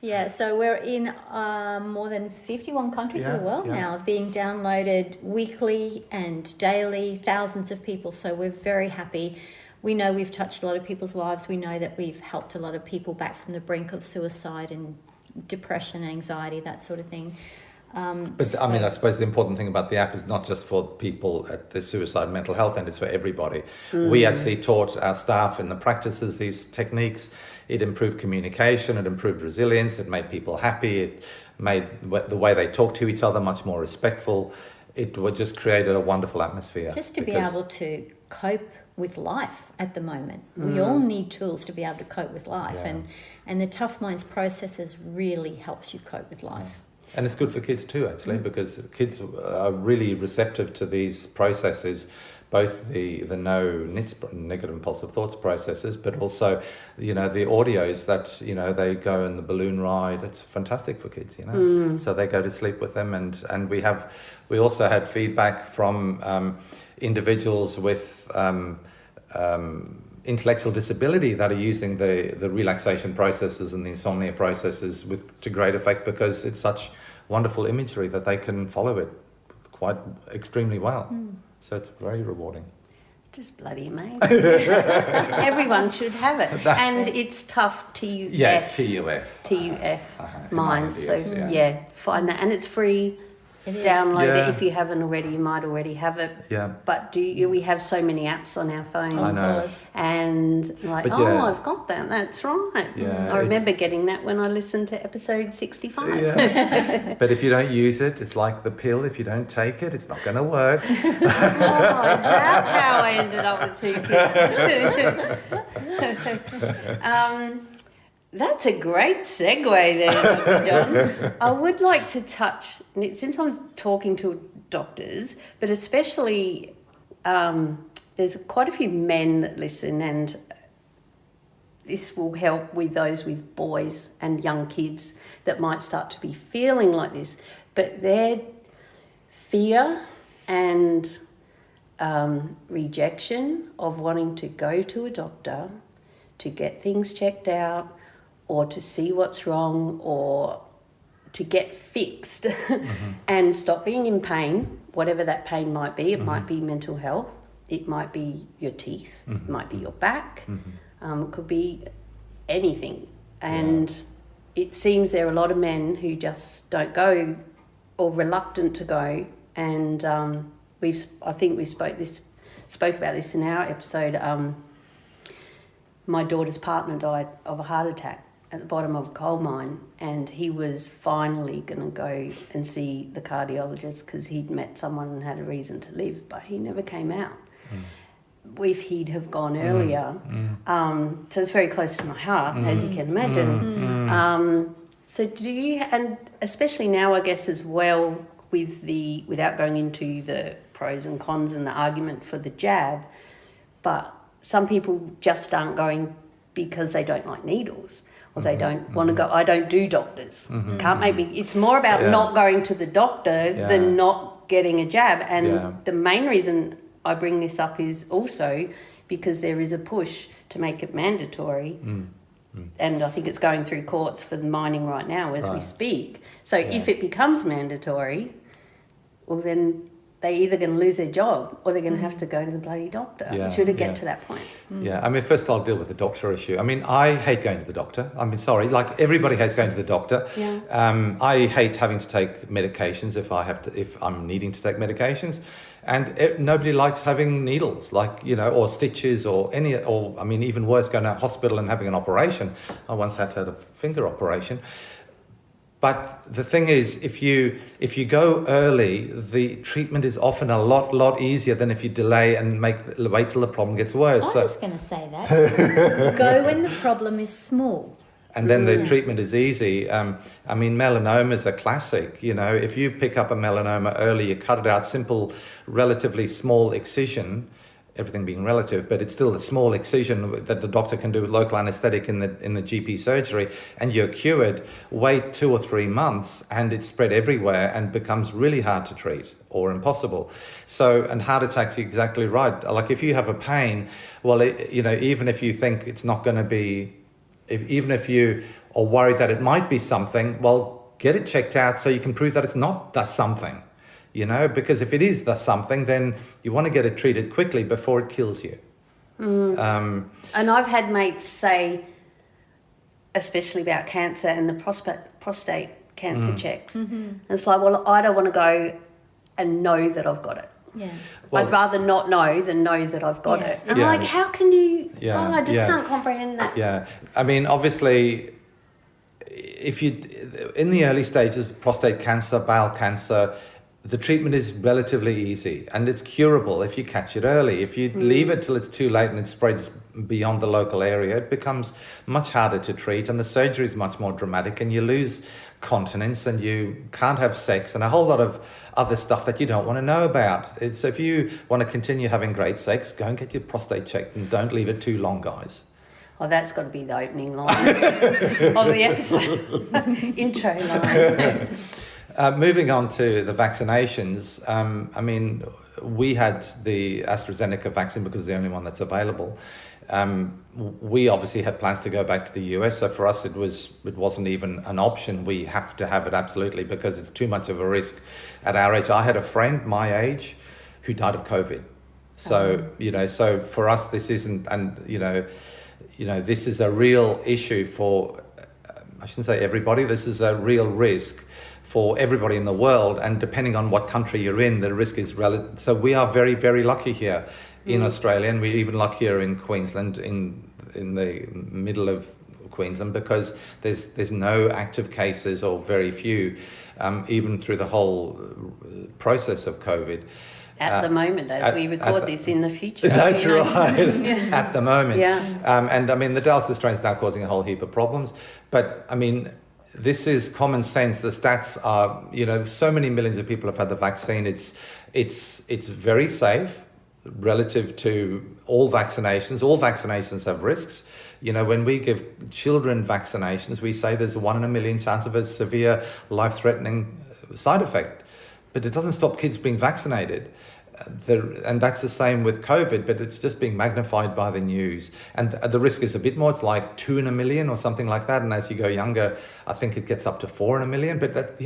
Yeah, so we're in more than 51 countries of the world now, being downloaded weekly and daily, thousands of people. So we're very happy. We know we've touched a lot of people's lives. We know that we've helped a lot of people back from the brink of suicide and depression, anxiety, that sort of thing. But I mean, I suppose the important thing about the app is not just for people at the suicide mental health end, it's for everybody. We actually taught our staff in the practices these techniques. It improved communication, it improved resilience, it made people happy, it made the way they talk to each other much more respectful. It just created a wonderful atmosphere. Just to be able to cope with life at the moment. We all need tools to be able to cope with life, and the Tufminds processes really helps you cope with life. And it's good for kids too, actually, because kids are really receptive to these processes, both the no NITS, negative impulsive thoughts processes, but also, the audios that, they go in the balloon ride. It's fantastic for kids, So they go to sleep with them, and we also had feedback from individuals with intellectual disability that are using the relaxation processes and the insomnia processes to great effect, because it's such wonderful imagery that they can follow it quite extremely well. So it's very rewarding. Just bloody amazing. Everyone should have it. And it's tough, TUF. Yeah, TUF. Minds. So find that. And it's free. Download it if you haven't already. You might already have it. Yeah. But we have so many apps on our phones. I know. And I've got that. That's right. Yeah, I remember getting that when I listened to episode 65. Yeah. But if you don't use it, it's like the pill. If you don't take it, it's not going to work. Oh, is that how I ended up with 2 kids? That's a great segue there, John. I would like to touch, since I'm talking to doctors, but especially there's quite a few men that listen, and this will help with those with boys and young kids that might start to be feeling like this. But their fear and rejection of wanting to go to a doctor to get things checked out, or to see what's wrong, or to get fixed and stop being in pain, whatever that pain might be. It might be mental health, it might be your teeth, it might be your back, it could be anything. And it seems there are a lot of men who just don't go, or reluctant to go. And I think we spoke about this in our episode. My daughter's partner died of a heart attack at the bottom of a coal mine, and he was finally going to go and see the cardiologist because he'd met someone and had a reason to live, but he never came out. If he'd have gone earlier, so it's very close to my heart, as you can imagine. So do you, and especially now, I guess, as well, without going into the pros and cons and the argument for the jab, but some people just aren't going because they don't like needles, or they don't want to go. I don't do doctors. Can't make me. It's more about not going to the doctor than not getting a jab. And the main reason I bring this up is also because there is a push to make it mandatory. And I think it's going through courts for the mining right now as we speak. So if it becomes mandatory, well, then they're either going to lose their job or they're going to have to go to the bloody doctor. Should it get to that point? Yeah, I mean, first I'll deal with the doctor issue. I mean, I hate going to the doctor. I mean, sorry, like everybody hates going to the doctor. Yeah. I hate having to take medications if I'm needing to take medications. And nobody likes having needles, or stitches or I mean, even worse, going to a hospital and having an operation. I once had to have a finger operation. But the thing is, if you go early, the treatment is often a lot easier than if you delay and wait till the problem gets worse. I was going to say that. Go when the problem is small. And then the treatment is easy. I mean, melanoma is a classic. If you pick up a melanoma early, you cut it out, simple, relatively small excision, everything being relative, but it's still a small excision that the doctor can do with local anesthetic in the GP surgery, and you're cured. Wait 2 or 3 months and it's spread everywhere and becomes really hard to treat or impossible. So, and heart attacks, you're exactly right. Like if you have a pain, well, even if you think it's not going to be, even if you are worried that it might be something, well, get it checked out so you can prove that it's not the something. Because if it is the something, then you want to get it treated quickly before it kills you. And I've had mates say, especially about cancer and the prostate cancer checks. And it's like, well, I don't want to go and know that I've got it. Yeah. I'd rather not know than know that I've got it. And I'm like, how can you? Yeah. I just can't comprehend that. Yeah. I mean, obviously, if in the early stages of prostate cancer, bowel cancer, the treatment is relatively easy and it's curable if you catch it early. If you leave it till it's too late and it spreads beyond the local area, it becomes much harder to treat and the surgery is much more dramatic and you lose continence and you can't have sex and a whole lot of other stuff that you don't want to know about. So if you want to continue having great sex, go and get your prostate checked and don't leave it too long, guys. Oh, that's got to be the opening line of the episode. Intro line. Moving on to the vaccinations, I mean, we had the AstraZeneca vaccine because it's the only one that's available. We obviously had plans to go back to the US, so for us it wasn't even an option. We have to have it absolutely because it's too much of a risk at our age. I had a friend my age who died of COVID. So, so for us this isn't, and this is a real issue for, I shouldn't say everybody, this is a real risk for everybody in the world, and depending on what country you're in, the risk is relative. So we are very, very lucky here in Australia, and we're even luckier in Queensland, in the middle of Queensland, because there's no active cases or very few, even through the whole process of COVID. At the moment, as we record this in the future. That's right, at the moment. Yeah. And I mean, the Delta strain is now causing a whole heap of problems, but I mean, this is common sense. The stats are, so many millions of people have had the vaccine. It's very safe relative to all vaccinations. All vaccinations have risks. When we give children vaccinations, we say there's a 1 in a million chance of a severe life-threatening side effect. But it doesn't stop kids being vaccinated. And that's the same with COVID, but it's just being magnified by the news. And the risk is a bit more. It's like 2 in a million or something like that. And as you go younger, I think it gets up to 4 in a million. But that,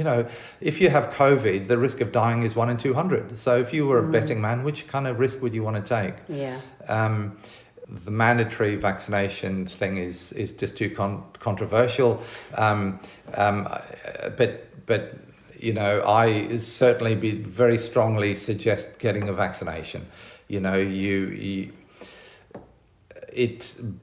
if you have COVID, the risk of dying is 1 in 200. So if you were a betting man, which kind of risk would you want to take? Yeah. The mandatory vaccination thing is just too controversial. But I certainly very strongly suggest getting a vaccination.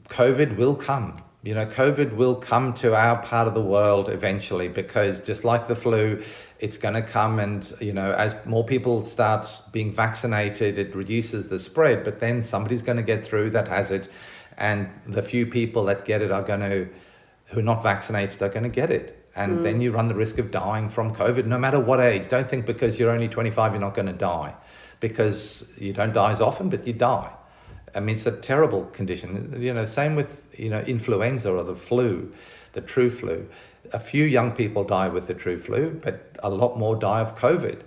COVID will come. COVID will come to our part of the world eventually, because just like the flu, it's going to come, and as more people start being vaccinated, it reduces the spread. But then somebody's going to get through that has it, and the few people that get it who are not vaccinated are going to get it. And then you run the risk of dying from COVID, no matter what age. Don't think because you're only 25, you're not going to die, because you don't die as often, but you die. I mean, it's a terrible condition. Same with, influenza or the flu, the true flu. A few young people die with the true flu, but a lot more die of COVID.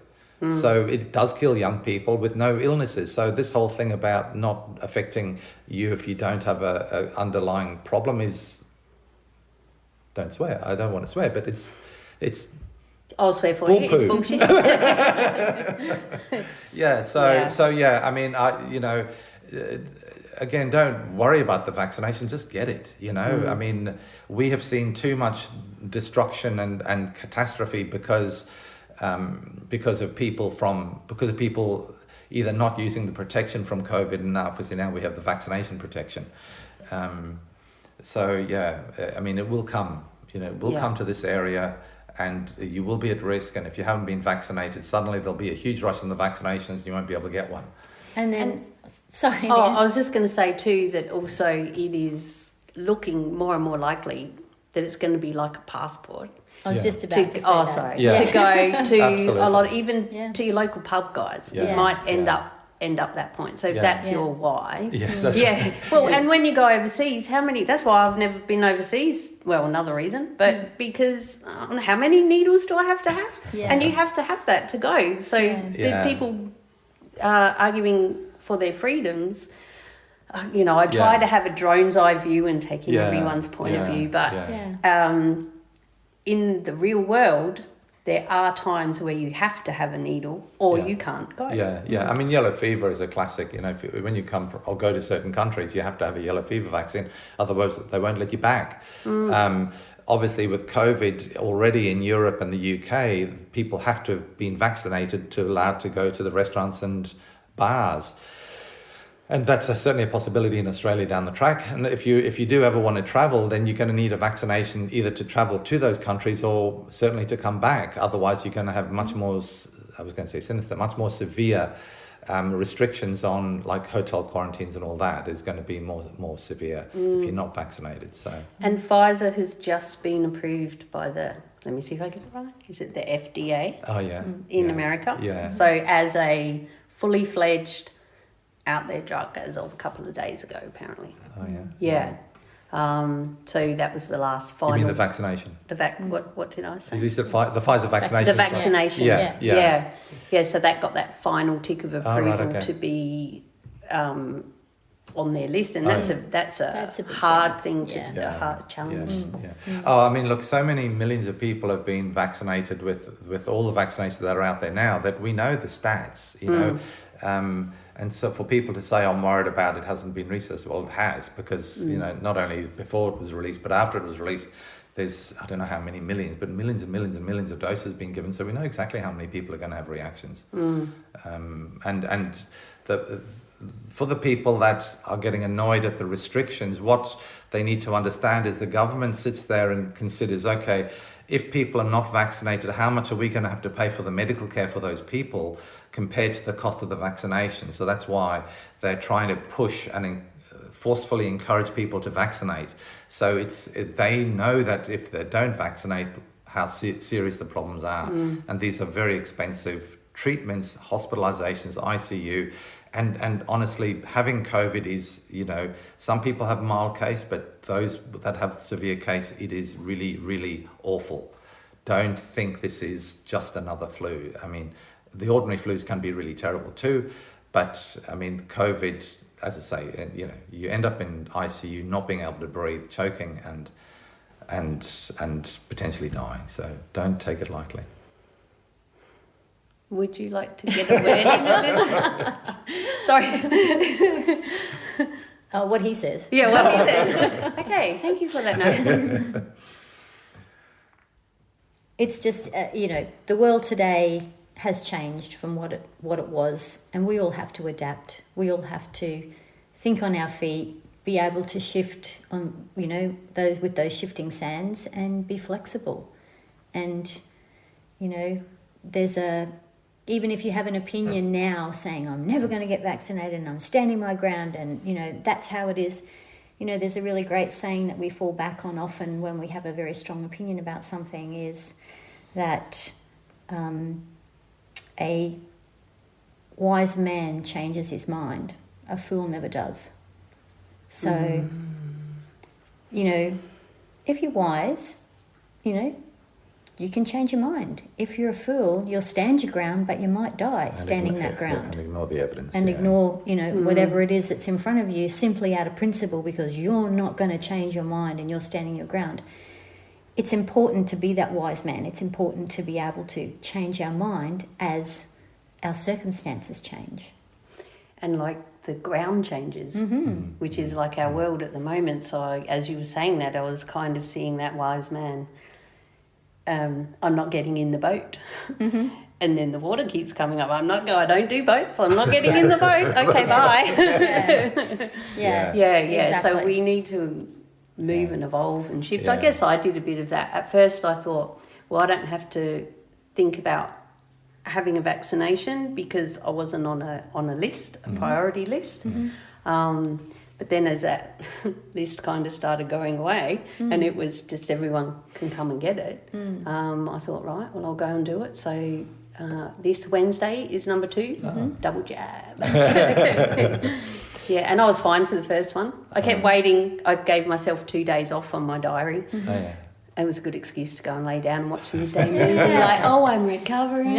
So it does kill young people with no illnesses. So this whole thing about not affecting you if you don't have a underlying problem is, don't swear. I don't want to swear, but it's I'll swear for you, it's bullshit. I mean, again, don't worry about the vaccination, just get it, I mean, we have seen too much destruction and catastrophe because of people either not using the protection from COVID, and now obviously now we have the vaccination protection. I mean, it will come, come to this area, and you will be at risk. And if you haven't been vaccinated, suddenly there'll be a huge rush on the vaccinations and you won't be able to get one. And then, sorry. I was just going to say too that also it is looking more and more likely that it's going to be like a passport. I was just about to say that. To go to Absolutely. a lot, even to your local pub guys. Yeah. You might end up that point. So if that's your why. Yes, that's Well, and when you go overseas, that's why I've never been overseas. Well, another reason, but because how many needles do I have to have? Yeah. And you have to have that to go. So the people arguing for their freedoms, I try to have a drone's eye view and taking everyone's point of view, but in the real world, there are times where you have to have a needle or you can't go. I mean, yellow fever is a classic. When you come or go to certain countries, you have to have a yellow fever vaccine. Otherwise, they won't let you back. Obviously, with COVID already in Europe and the UK, people have to have been vaccinated to allowed to go to the restaurants and bars. And that's certainly a possibility in Australia down the track. And if you do ever want to travel, then you're going to need a vaccination either to travel to those countries or certainly to come back. Otherwise, you're going to have much more, I was going to say sinister, much more severe restrictions on like hotel quarantines and all that is going to be more severe if you're not vaccinated. So. And Pfizer has just been approved by let me see if I get it right. Is it the FDA? Oh, yeah. In America? Yeah. So as a fully fledged out there drug as of a couple of days ago, apparently. Oh, yeah. Yeah. So that was the last final. You mean the vaccination? What did I say? You said the Pfizer vaccination. The vaccination. Yeah. So that got that final tick of approval okay. to be on their list, and that's a big hard thing thing. a hard challenge. Oh, I mean, look, so many millions of people have been vaccinated with all the vaccinations that are out there now that we know the stats, and so for people to say, I'm worried about it hasn't been researched, well, it has, because, not only before it was released, but after it was released, there's, I don't know how many millions, but millions and millions and millions of doses being given. So we know exactly how many people are going to have reactions. For the people that are getting annoyed at the restrictions, what they need to understand is the government sits there and considers, okay, if people are not vaccinated, how much are we going to have to pay for the medical care for those people compared to the cost of the vaccination? So that's why they're trying to push and forcefully encourage people to vaccinate. So they know that if they don't vaccinate, how serious the problems are. And these are very expensive treatments, hospitalizations, ICU. And honestly, having COVID is, some people have mild case, but those that have severe case, it is really, really awful. Don't think this is just another flu. I mean, the ordinary flus can be really terrible too, but I mean, COVID, as I say, you end up in ICU, not being able to breathe, choking, and potentially dying. So don't take it lightly. Would you like to get a word in? Sorry. What he says. Yeah, what he says. Okay, thank you for that note. It's just, the world today has changed from what it was, and we all have to adapt. We all have to think on our feet, be able to shift on, those shifting sands, and be flexible. And, even if you have an opinion now saying, I'm never going to get vaccinated and I'm standing my ground and, that's how it is. There's a really great saying that we fall back on often when we have a very strong opinion about something is that a wise man changes his mind. A fool never does. So, if you're wise, you can change your mind. If you're a fool, you'll stand your ground, but you might die standing that ground. And ignore the evidence. And ignore, whatever it is that's in front of you simply out of principle because you're not going to change your mind and you're standing your ground. it's important to be that wise man. It's important to be able to change our mind as our circumstances change. And like the ground changes, which is like our world at the moment. So as you were saying that, I was kind of seeing that wise man. I'm not getting in the boat. And then the water keeps coming up. I don't do boats. I'm not getting in the boat. Okay, bye. Yeah. Exactly. So we need to move and evolve and shift. I guess I did a bit of that. At first I thought, well, I don't have to think about having a vaccination because I wasn't on a list, a priority list. But then as that list kind of started going away and it was just everyone can come and get it, I thought, right, well, I'll go and do it. So this Wednesday is number 2, double jab. Yeah, and I was fine for the first one. I kept waiting. I gave myself 2 days off on my diary. It was a good excuse to go and lay down and watch a midday movie. Like, I'm recovering.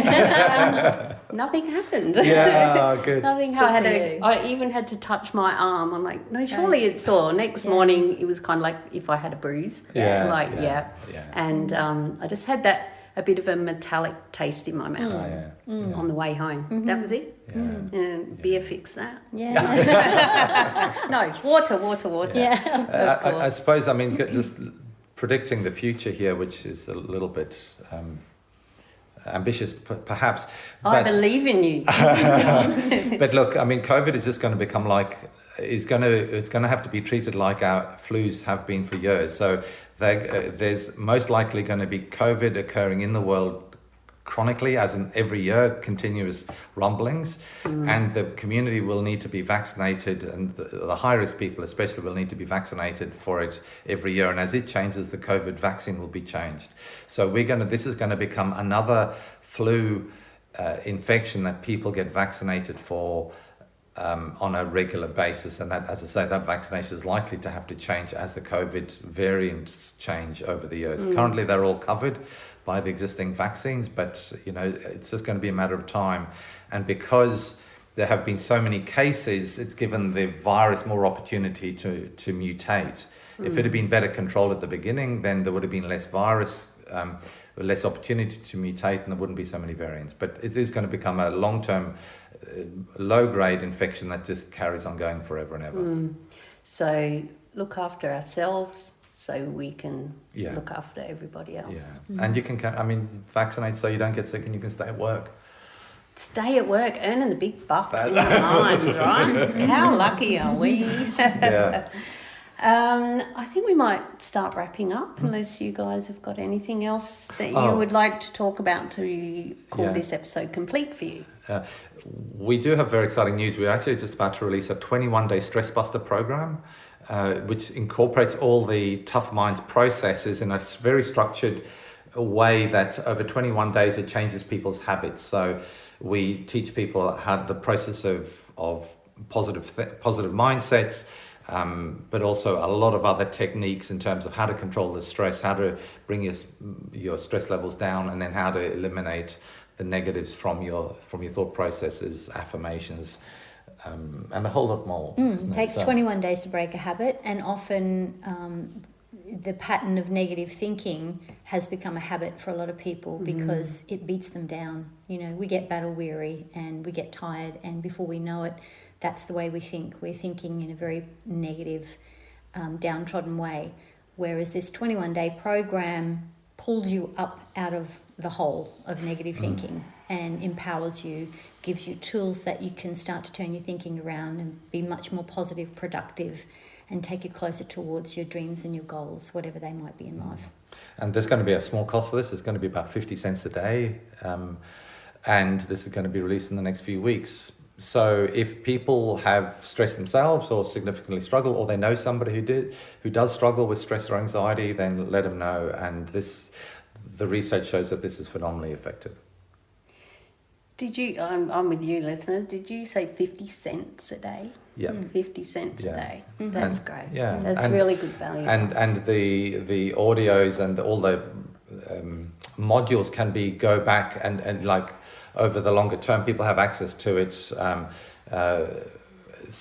Nothing happened. Yeah, good. Nothing. I even had to touch my arm. I'm like, no, surely it's sore. Next morning, it was kind of like if I had a bruise. And I just had a bit of a metallic taste in my mouth on the way home. That was it. Beer fixed that. No, water. Yeah. I suppose, I mean, just predicting the future here, which is a little bit ambitious, perhaps. I believe in you. But look, I mean, COVID is just going to become it's going to have to be treated like our flus have been for years. So there's most likely going to be COVID occurring in the world chronically, as in every year, continuous rumblings, and the community will need to be vaccinated, and the high-risk people especially will need to be vaccinated for it every year, and as it changes, the COVID vaccine will be changed. So this is going to become another flu infection that people get vaccinated for on a regular basis, and that, as I say, that vaccination is likely to have to change as the COVID variants change over the years. Currently they're all covered by the existing vaccines, but it's just going to be a matter of time. And because there have been so many cases, it's given the virus more opportunity to mutate. If it had been better controlled at the beginning, then there would have been less virus, less opportunity to mutate, and there wouldn't be so many variants. But it is going to become a long-term, low-grade infection that just carries on going forever and ever. So look after ourselves, so we can look after everybody else. Yeah, and you can, vaccinate so you don't get sick and you can stay at work. Stay at work, earning the big bucks in the mines, right? How lucky are we? I think we might start wrapping up, unless you guys have got anything else that you would like to talk about to call this episode complete for you. We do have very exciting news. We're actually just about to release a 21-day Stress Buster program, which incorporates all the Tufminds processes in a very structured way that over 21 days it changes people's habits. So we teach people how the process of positive mindsets, but also a lot of other techniques in terms of how to control the stress, how to bring your stress levels down, and then how to eliminate the negatives from your thought processes, affirmations, and a whole lot more. It takes 21 days to break a habit, and often the pattern of negative thinking has become a habit for a lot of people because it beats them down. We get battle weary and we get tired, and before we know it, that's the way we think. We're thinking in a very negative, downtrodden way. Whereas this 21-day program pulls you up out of the hole of negative thinking and empowers you, gives you tools that you can start to turn your thinking around and be much more positive, productive, and take you closer towards your dreams and your goals, whatever they might be in life. And there's going to be a small cost for this. It's going to be about 50 cents a day. And this is going to be released in the next few weeks. So if people have stressed themselves or significantly struggle, or they know somebody who does struggle with stress or anxiety, then let them know. And the research shows that this is phenomenally effective. Did you? I'm with you, listener. Did you say 50 cents a day? Yeah, 50 cents a day. Mm-hmm. That's great. Yeah, that's really good value. And the audios and all the modules can go back and like over the longer term, people have access to it, so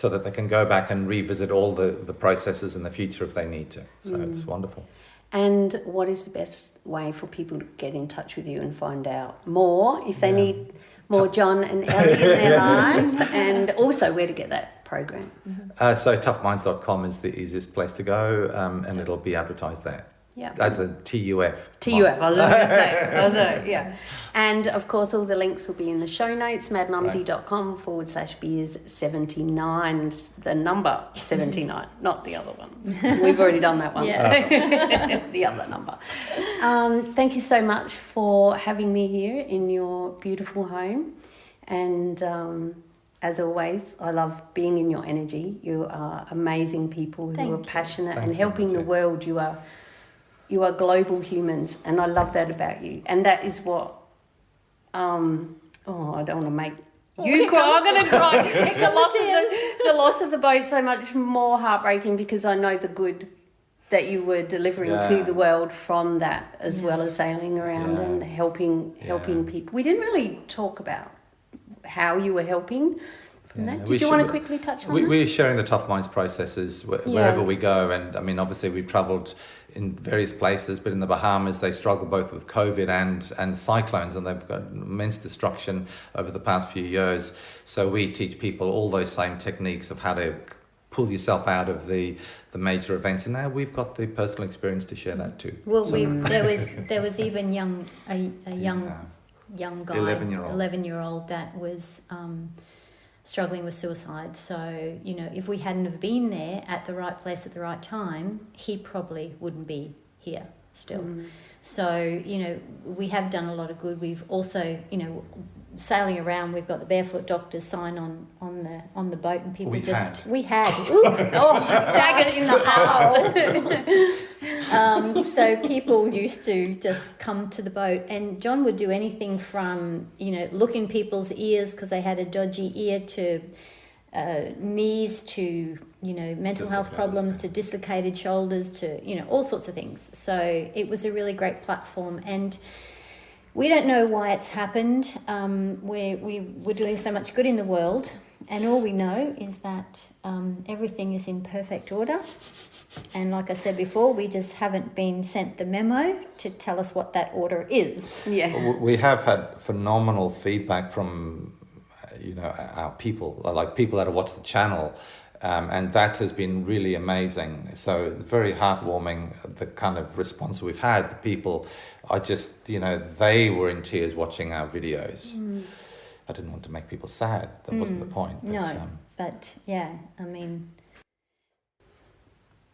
that they can go back and revisit all the processes in the future if they need to. So it's wonderful. And what is the best way for people to get in touch with you and find out more if they need more John and Ellie in their life, and also where to get that program? So Tufminds.com is the easiest place to go, and it'll be advertised there. Yeah. That's a TUF. TUF, I was just going to say. Yeah. And, of course, all the links will be in the show notes, madmumzie.com/beers79, the number 79, not the other one. We've already done that one. Yeah. The other number. Thank you so much for having me here in your beautiful home. And as always, I love being in your energy. You are amazing people who are passionate and helping the world. You are global humans, and I love that about you. And that is what, I don't want to make you cry. I'm going to cry. The loss of the boat so much more heartbreaking, because I know the good that you were delivering to the world from that, as well as sailing around and helping people. We didn't really talk about how you were helping from that. Did you want to quickly touch on that? We're sharing the Tufminds processes wherever we go. And I mean, obviously we've travelled in various places, but in the Bahamas they struggle both with COVID and cyclones, and they've got immense destruction over the past few years. So we teach people all those same techniques of how to pull yourself out of the major events, and now we've got the personal experience to share that too. Well, there was even a young guy, 11-year-old that was struggling with suicide. So, if we hadn't have been there at the right place at the right time, he probably wouldn't be here still. So, we have done a lot of good. We've also, sailing around, we've got the Barefoot Doctors sign on the boat, and people we had dagger in the heart. So people used to just come to the boat, and John would do anything from look in people's ears because they had a dodgy ear, to knees, to mental health problems, to dislocated shoulders, to all sorts of things. So it was a really great platform, and we don't know why it's happened. We were doing so much good in the world, and all we know is that everything is in perfect order. And like I said before, we just haven't been sent the memo to tell us what that order is. Yeah, we have had phenomenal feedback from our people, like people that have watched the channel. And that has been really amazing. So very heartwarming, the kind of response we've had. The people are just, they were in tears watching our videos. I didn't want to make people sad. That wasn't the point. But,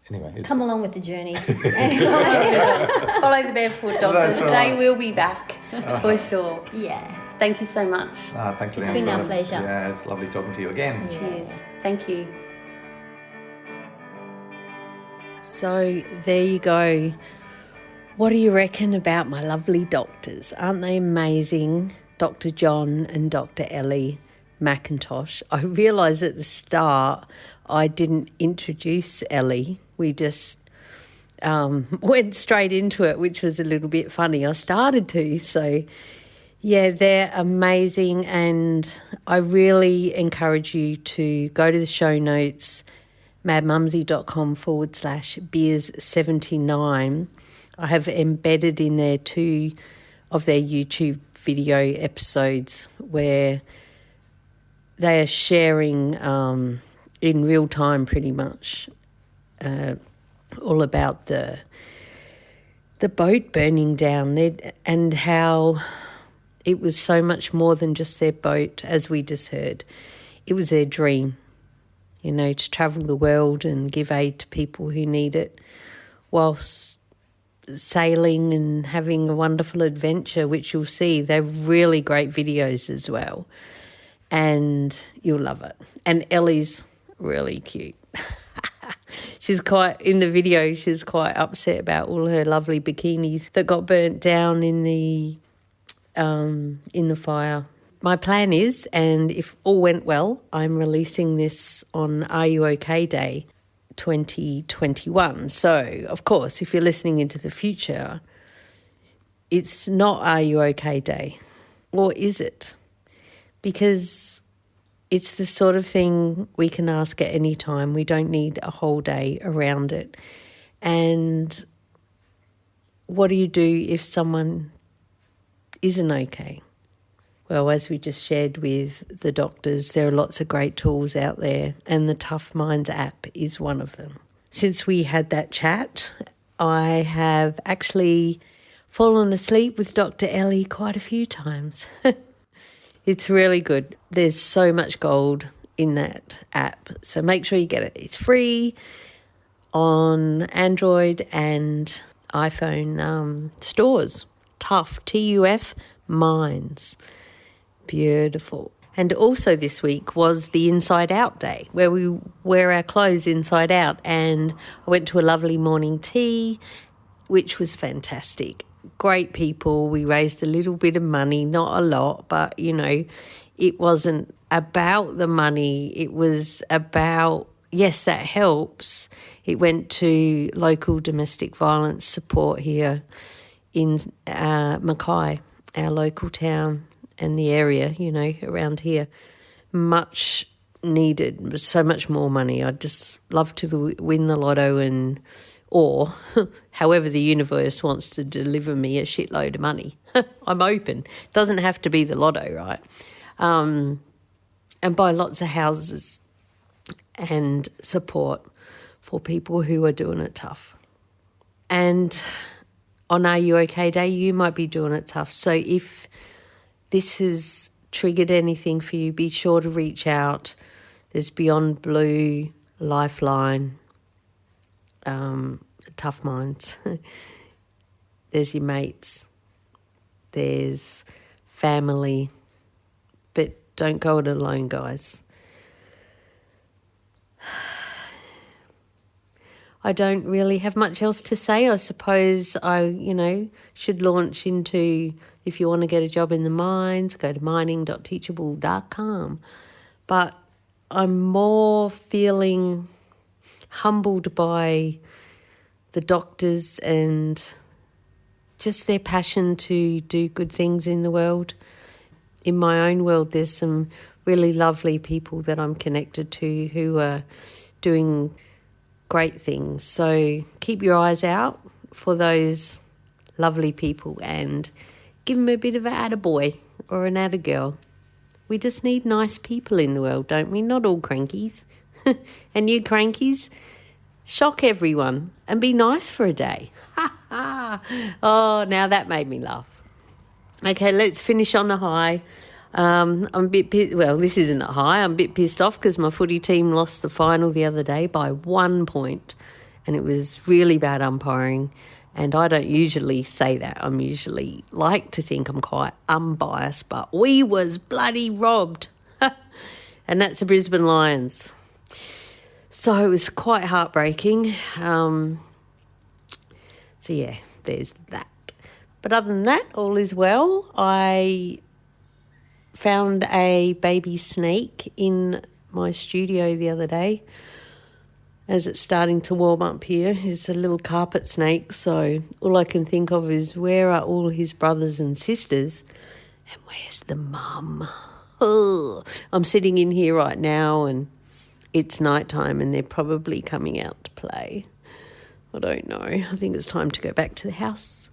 anyway, come along with the journey. Follow the Barefoot Doctors. Right. They will be back for sure. Yeah. Thank you so much. Thank you, It's been our pleasure. Yeah, it's lovely talking to you again. Cheers. Thank you. So there you go. What do you reckon about my lovely doctors? Aren't they amazing? Dr. John and Dr. Ellie McIntosh. I realised at the start I didn't introduce Ellie. We just went straight into it, which was a little bit funny. I started to. So, yeah, they're amazing, and I really encourage you to go to the show notes, madmumzie.com/beers79. I have embedded in there 2 of their YouTube video episodes where they are sharing in real time pretty much all about the boat burning down and how it was so much more than just their boat, as we just heard. It was their dream, to travel the world and give aid to people who need it whilst sailing and having a wonderful adventure, which you'll see. They're really great videos as well, and you'll love it. And Ellie's really cute. She's quite upset about all her lovely bikinis that got burnt down in the fire. My plan is, and if all went well, I'm releasing this on Are You OK Day 2021. So, of course, if you're listening into the future, it's not Are You OK Day. Or is it? Because it's the sort of thing we can ask at any time. We don't need a whole day around it. And what do you do if someone isn't okay? Well, as we just shared with the doctors, there are lots of great tools out there, and the Tufminds app is one of them. Since we had that chat, I have actually fallen asleep with Dr. Ellie quite a few times. It's really good. There's so much gold in that app, so make sure you get it. It's free on Android and iPhone stores. TUF Minds. Beautiful. And also this week was the Inside Out Day, where we wear our clothes inside out, and I went to a lovely morning tea, which was fantastic. Great people. We raised a little bit of money, not a lot, but, it wasn't about the money. It was about, yes, that helps. It went to local domestic violence support here in Mackay, our local town, and the area, around here. Much needed, but so much more money. I'd just love to win the lotto or however the universe wants to deliver me a shitload of money. I'm open. Doesn't have to be the lotto, right? And buy lots of houses and support for people who are doing it tough. And on Are You OK Day, you might be doing it tough. So if this has triggered anything for you, be sure to reach out. There's Beyond Blue, Lifeline, Tufminds. There's your mates. There's family. But don't go it alone, guys. I don't really have much else to say. I suppose I, should launch into, if you want to get a job in the mines, go to mining.teachable.com. But I'm more feeling humbled by the doctors and just their passion to do good things in the world. In my own world, there's some really lovely people that I'm connected to who are doing great things. So keep your eyes out for those lovely people and give them a bit of an attaboy or an attagirl. We just need nice people in the world, don't we? Not all crankies. And you crankies, shock everyone and be nice for a day. Oh, now that made me laugh. Okay, let's finish on a high. I'm a bit this isn't a high. I'm a bit pissed off because my footy team lost the final the other day by 1 point, and it was really bad umpiring. And I don't usually say that. I'm usually like to think I'm quite unbiased, but we was bloody robbed. And that's the Brisbane Lions. So it was quite heartbreaking. So yeah, there's that. But other than that, all is well. I found a baby snake in my studio the other day. As it's starting to warm up here, it's a little carpet snake. So all I can think of is, where are all his brothers and sisters? And where's the mum? Oh, I'm sitting in here right now and it's nighttime and they're probably coming out to play. I don't know. I think it's time to go back to the house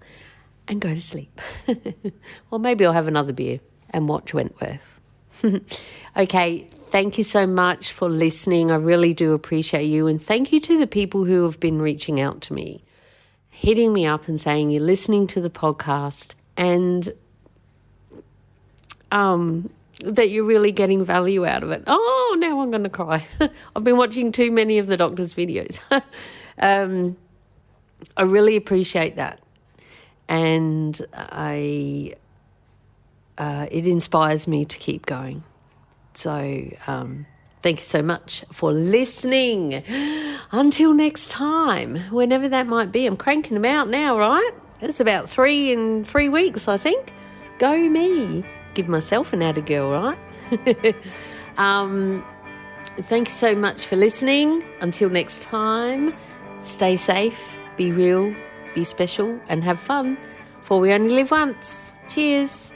and go to sleep. Or maybe I'll have another beer and watch Wentworth. Okay, thank you so much for listening. I really do appreciate you. And thank you to the people who have been reaching out to me, hitting me up and saying you're listening to the podcast and that you're really getting value out of it. Oh, now I'm going to cry. I've been watching too many of the doctor's videos. I really appreciate that. And it inspires me to keep going. So thank you so much for listening. Until next time, whenever that might be. I'm cranking them out now, right? It's about 3 in 3 weeks, I think. Go me. Give myself an attagirl, right? Thank you so much for listening. Until next time, stay safe, be real, be special, and have fun. For we only live once. Cheers.